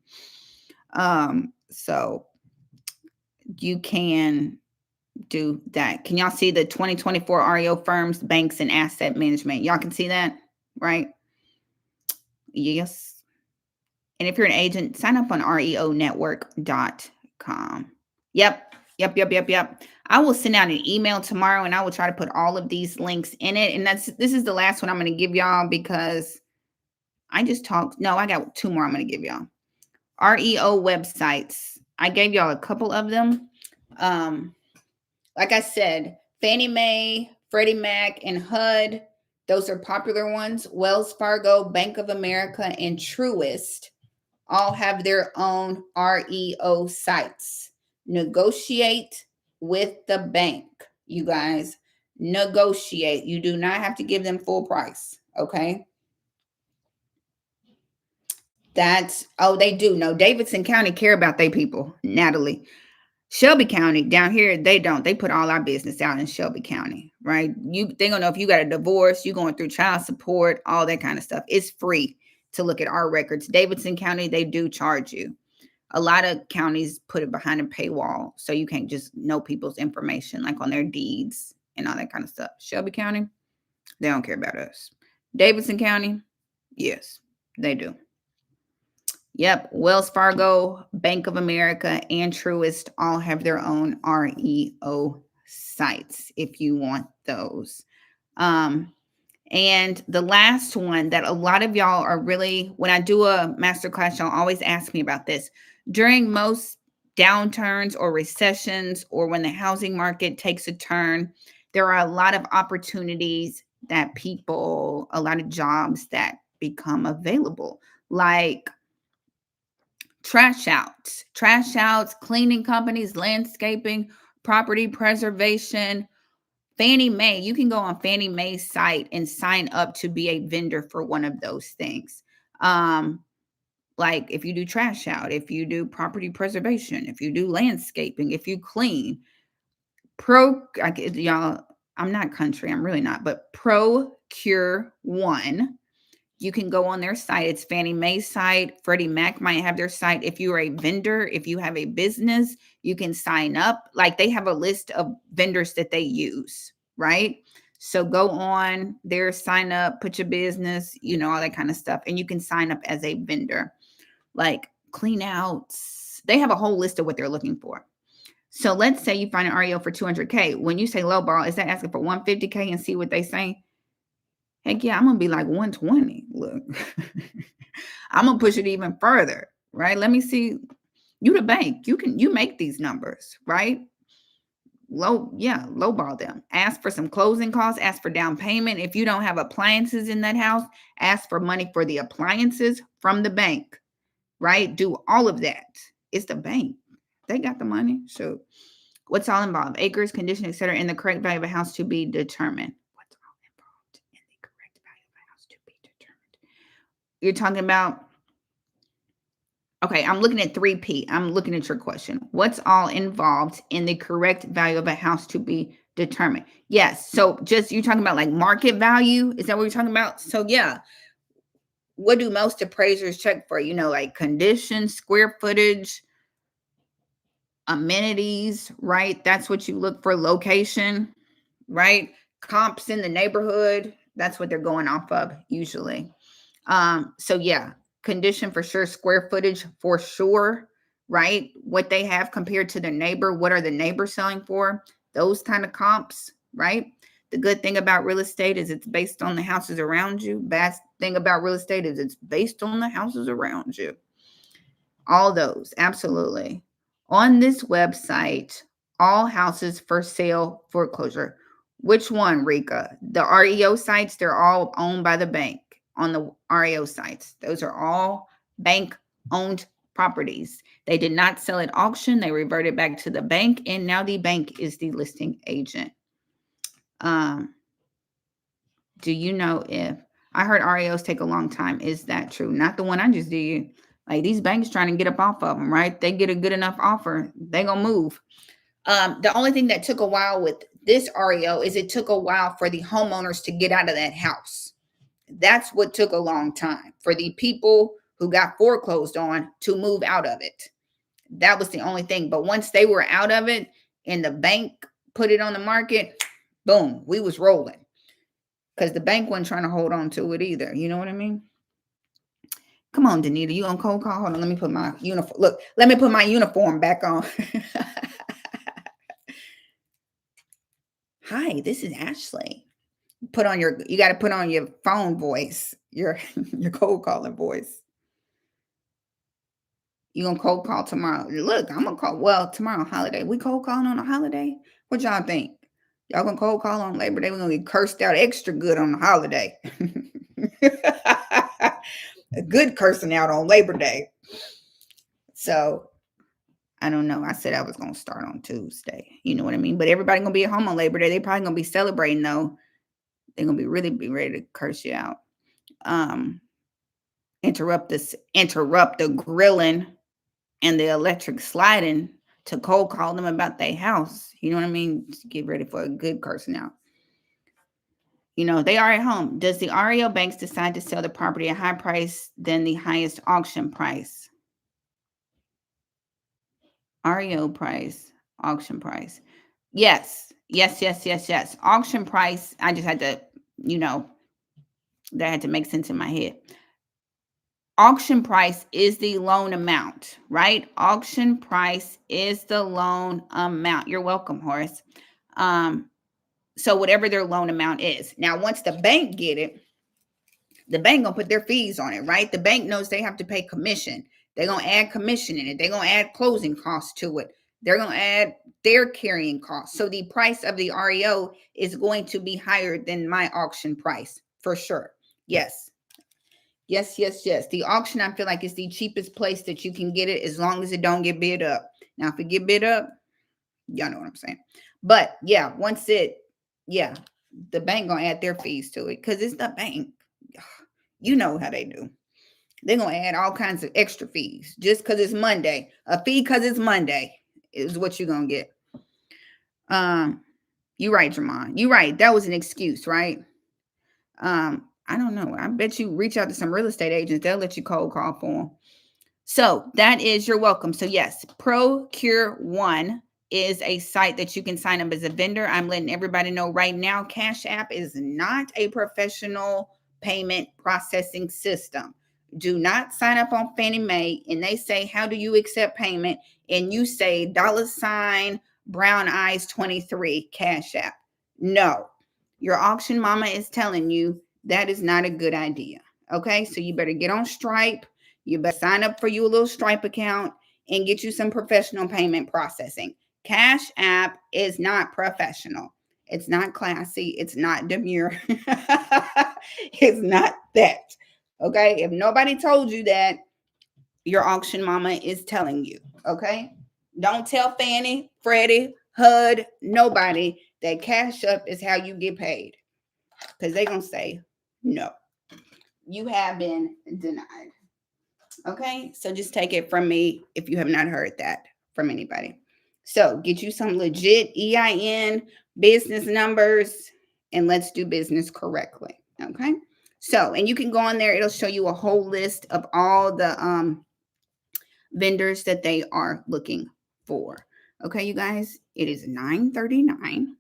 So you can do that. Can y'all see the 2024 REO firms, banks, and asset management? Y'all can see that, right? Yes. And if you're an agent, sign up on reonetwork.com. Yep. I will send out an email tomorrow and I will try to put all of these links in it. And this is the last one I'm going to give y'all because I just talked. No, I got two more I'm going to give y'all. REO websites. I gave y'all a couple of them. Like I said, Fannie Mae, Freddie Mac, and HUD. Those are popular ones. Wells Fargo, Bank of America, and Truist all have their own REO sites. Negotiate with the bank, you guys. Negotiate. You do not have to give them full price, okay? They do. No, Davidson County care about their people, Natalie. Shelby County down here, they don't. They put all our business out in Shelby County, right? They gonna know if you got a divorce, you going through child support, all that kind of stuff. It's free to look at our records. Davidson County, they do charge you. A lot of counties put it behind a paywall, so you can't just know people's information, like on their deeds and all that kind of stuff. Shelby County, they don't care about us. Davidson County, yes, they do. Yep. Wells Fargo, Bank of America, and Truist all have their own REO sites if you want those. And the last one that a lot of y'all are really, when I do a masterclass, y'all always ask me about this. During most downturns or recessions, or when the housing market takes a turn, there are a lot of opportunities that a lot of jobs that become available, like trash outs, cleaning companies, landscaping, property preservation. Fannie Mae, you can go on Fannie Mae's site and sign up to be a vendor for one of those things. Like if you do trash out, if you do property preservation, if you do landscaping, if you clean, y'all, I'm not country, I'm really not, but Procure One. You can go on their site. It's Fannie Mae's site. Freddie Mac might have their site. If you're a vendor, if you have a business, you can sign up. Like they have a list of vendors that they use, right? So go on there, sign up, put your business, all that kind of stuff. And you can sign up as a vendor. Like clean outs. They have a whole list of what they're looking for. So let's say you find an REO for 200K. When you say lowball, is that asking for 150K and see what they say? Heck yeah, I'm going to be like 120. Look, I'm going to push it even further, right? Let me see. You the bank. You make these numbers, right? Lowball them. Ask for some closing costs, ask for down payment. If you don't have appliances in that house, ask for money for the appliances from the bank, right? Do all of that. It's the bank. They got the money. So what's all involved? Acres, condition, etc., and the correct value of a house to be determined. What's all involved in the correct value of a house to be determined? You're talking about, okay, I'm looking at 3P. I'm looking at your question. What's all involved in the correct value of a house to be determined? Yes. So just you're talking about like market value. Is that what you're talking about? So yeah. What do most appraisers check for? Like condition, square footage, amenities, right? That's what you look for. Location, right? Comps in the neighborhood. That's what they're going off of usually. So yeah, condition for sure, square footage for sure, right? What they have compared to their neighbor, what are the neighbors selling for? Those kind of comps, right? The good thing about real estate is it's based on the houses around you. Bad thing about real estate is it's based on the houses around you. All those, absolutely. On this website, all houses for sale, foreclosure. Which one, Rika? The REO sites, they're all owned by the bank on the REO sites. Those are all bank owned properties. They did not sell at auction. They reverted back to the bank, and now the bank is the listing agent. Do you know if I heard REOs take a long time? Is that true? Not the one I just did. Like these banks trying to get up off of them, right? They get a good enough offer, they gonna move. The only thing that took a while with this REO is it took a while for the homeowners to get out of that house. That's what took a long time for the people who got foreclosed on to move out of it. That was the only thing. But once they were out of it and the bank put it on the market, boom, we was rolling. Because the bank wasn't trying to hold on to it either. You know what I mean? Come on, Danita, you on cold call? Hold on, let me put my uniform. Look, let me put my uniform back on. Hi, this is Ashley. You got to put on your phone voice, your cold calling voice. You gonna cold call tomorrow? Look, I'm gonna call. Well, tomorrow holiday. We cold calling on a holiday? What y'all think? Y'all gonna cold call on Labor Day? We're gonna get cursed out extra good on the holiday. A good cursing out on Labor Day. So I don't know. I said I was gonna start on Tuesday. You know what I mean? But everybody gonna be at home on Labor Day. They probably gonna be celebrating though. They're gonna be ready to curse you out. Interrupt the grilling and the electric sliding to cold call them about their house. You know what I mean? Just get ready for a good cursing out. You know, they are at home. Does the REO banks decide to sell the property at a high price than the highest auction price? REO price, auction price. Yes. Auction price, I just had to, that had to make sense in my head. Auction price is the loan amount, right? Auction price is the loan amount. You're welcome, Horace. So whatever their loan amount is. Now, once the bank get it, the bank gonna put their fees on it, right? The bank knows they have to pay commission. They're gonna add commission in it. They're gonna add closing costs to it. They're gonna add their carrying costs. So the price of the REO is going to be higher than my auction price for sure. Yes. The auction, I feel like, is the cheapest place that you can get it as long as it don't get bid up. Now, if it get bid up, y'all know what I'm saying. But yeah, the bank gonna add their fees to it because it's the bank. You know how they do. They're gonna add all kinds of extra fees just because it's Monday. A fee because it's Monday is what you're gonna get. You right, Jamon. You right. That was an excuse, right? I don't know. I bet you reach out to some real estate agents. They'll let you cold call for them. So that is, you're welcome. So yes, Procure One is a site that you can sign up as a vendor. I'm letting everybody know right now, Cash App is not a professional payment processing system. Do not sign up on Fannie Mae and they say, how do you accept payment? And you say $ brown eyes 23 Cash App. No, your auction mama is telling you that is not a good idea. Okay, so you better get on Stripe. You better sign up for you a little Stripe account and get you some professional payment processing. Cash App is not professional. It's not classy. It's not demure. It's not that. Okay, if nobody told you that, your auction mama is telling you. Okay, don't tell Fannie, Freddie, HUD, nobody that Cash App is how you get paid, because they're gonna say no, you have been denied. Okay, so just take it from me if you have not heard that from anybody. So get you some legit EIN, business numbers, and let's do business correctly. Okay, so, and you can go on there, it'll show you a whole list of all the vendors that they are looking for. Okay, you guys, it is 9:39.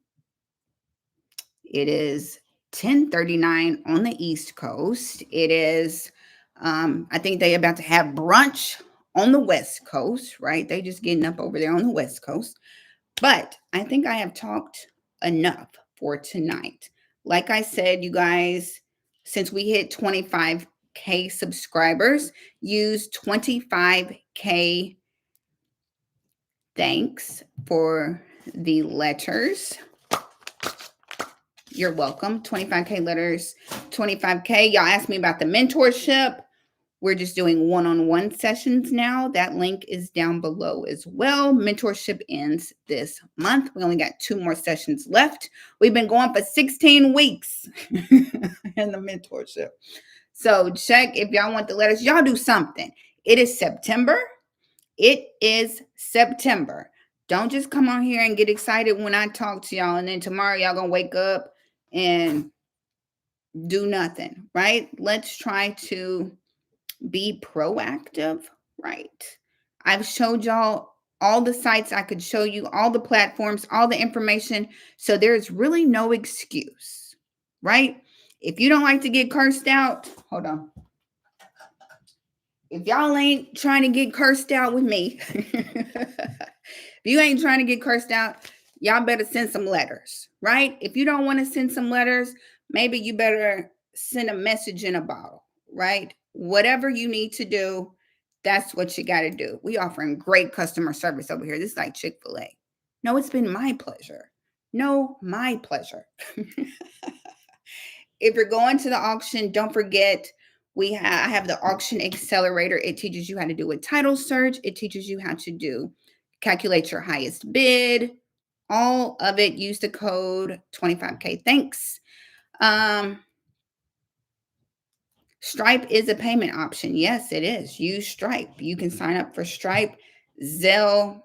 It is 10:39 on the East Coast. It is, I think they about to have brunch on the West Coast, right? They just getting up over there on the West Coast. But I think I have talked enough for tonight. Like I said, you guys, since we hit 25K subscribers, use 25K thanks for the letters. You're welcome. 25K letters, 25K. Y'all asked me about the mentorship. We're just doing one-on-one sessions now. That link is down below as well. Mentorship ends this month. We only got 2 more sessions left. We've been going for 16 weeks in the mentorship. So check if y'all want the letters. Y'all do something. It is September. It is September. Don't just come on here and get excited when I talk to y'all, and then tomorrow y'all gonna wake up and do nothing, right? Let's try to be proactive, right? I've showed y'all all the sites I could show you, all the platforms, all the information. So there's really no excuse, right? If you don't like to get cursed out, hold on. If y'all ain't trying to get cursed out with me, if you ain't trying to get cursed out, y'all better send some letters, right? If you don't want to send some letters, maybe you better send a message in a bottle, right? Whatever you need to do, that's what you got to do. We offering great customer service over here. This is like Chick-fil-A. No, it's been my pleasure. No, my pleasure. If you're going to the auction, don't forget I have the auction accelerator. It teaches you how to do a title search. It teaches you how to calculate your highest bid. All of it. Use the code 25K. Thanks. Stripe is a payment option. Yes, it is. Use Stripe. You can sign up for Stripe. Zelle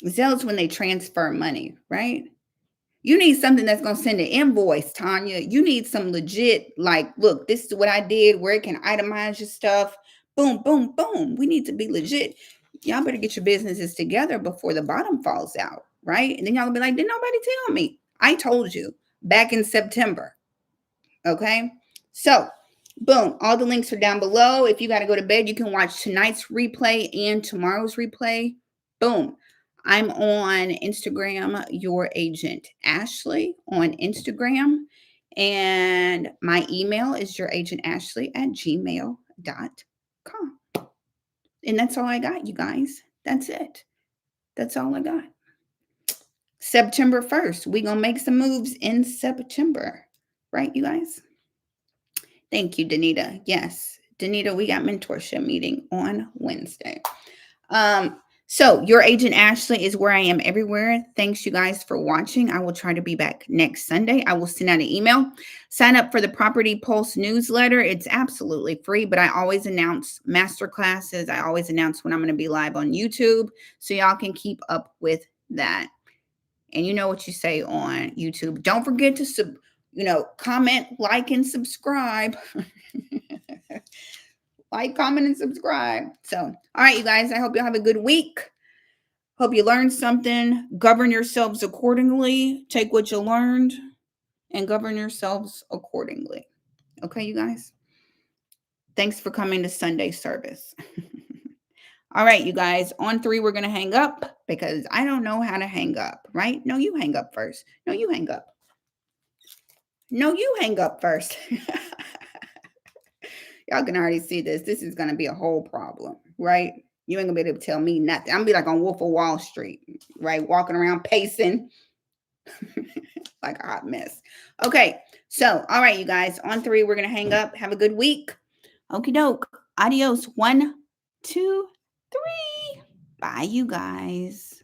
is when they transfer money, right? You need something that's going to send an invoice, Tanya. You need some legit, like, look, this is what I did, where it can itemize your stuff. Boom, boom, boom. We need to be legit. Y'all better get your businesses together before the bottom falls out, right? And then y'all will be like, did nobody tell me? I told you back in September. Okay? So, boom. All the links are down below. If you got to go to bed, you can watch tonight's replay and tomorrow's replay. Boom. I'm on Instagram, Your Agent Ashley on Instagram. And my email is youragentashley@gmail.com. And that's all I got, you guys. That's it. That's all I got. September 1st. We're going to make some moves in September. Right, you guys? Thank you, Danita. Yes, Danita, we got mentorship meeting on Wednesday. So Your Agent Ashley is where I am everywhere. Thanks, you guys, for watching. I will try to be back next Sunday. I will send out an email. Sign up for the Property Pulse newsletter. It's absolutely free, but I always announce master classes. I always announce when I'm going to be live on YouTube, so y'all can keep up with that. And you know what you say on YouTube. Don't forget to comment, like, and subscribe. Like, comment, and subscribe. So, all right, you guys, I hope you have a good week. Hope you learned something. Govern yourselves accordingly. Take what you learned and govern yourselves accordingly. Okay, you guys? Thanks for coming to Sunday service. All right, you guys, on 3, we're going to hang up because I don't know how to hang up, right? No, you hang up first. No, you hang up. No, you hang up first. Y'all can already see this. This is going to be a whole problem, right? You ain't going to be able to tell me nothing. I'm going to be like on Wolf of Wall Street, right? Walking around pacing like a hot mess. Okay, so, all right, you guys. On 3, we're going to hang up. Have a good week. Okie doke. Adios. 1, 2, 3. Bye, you guys.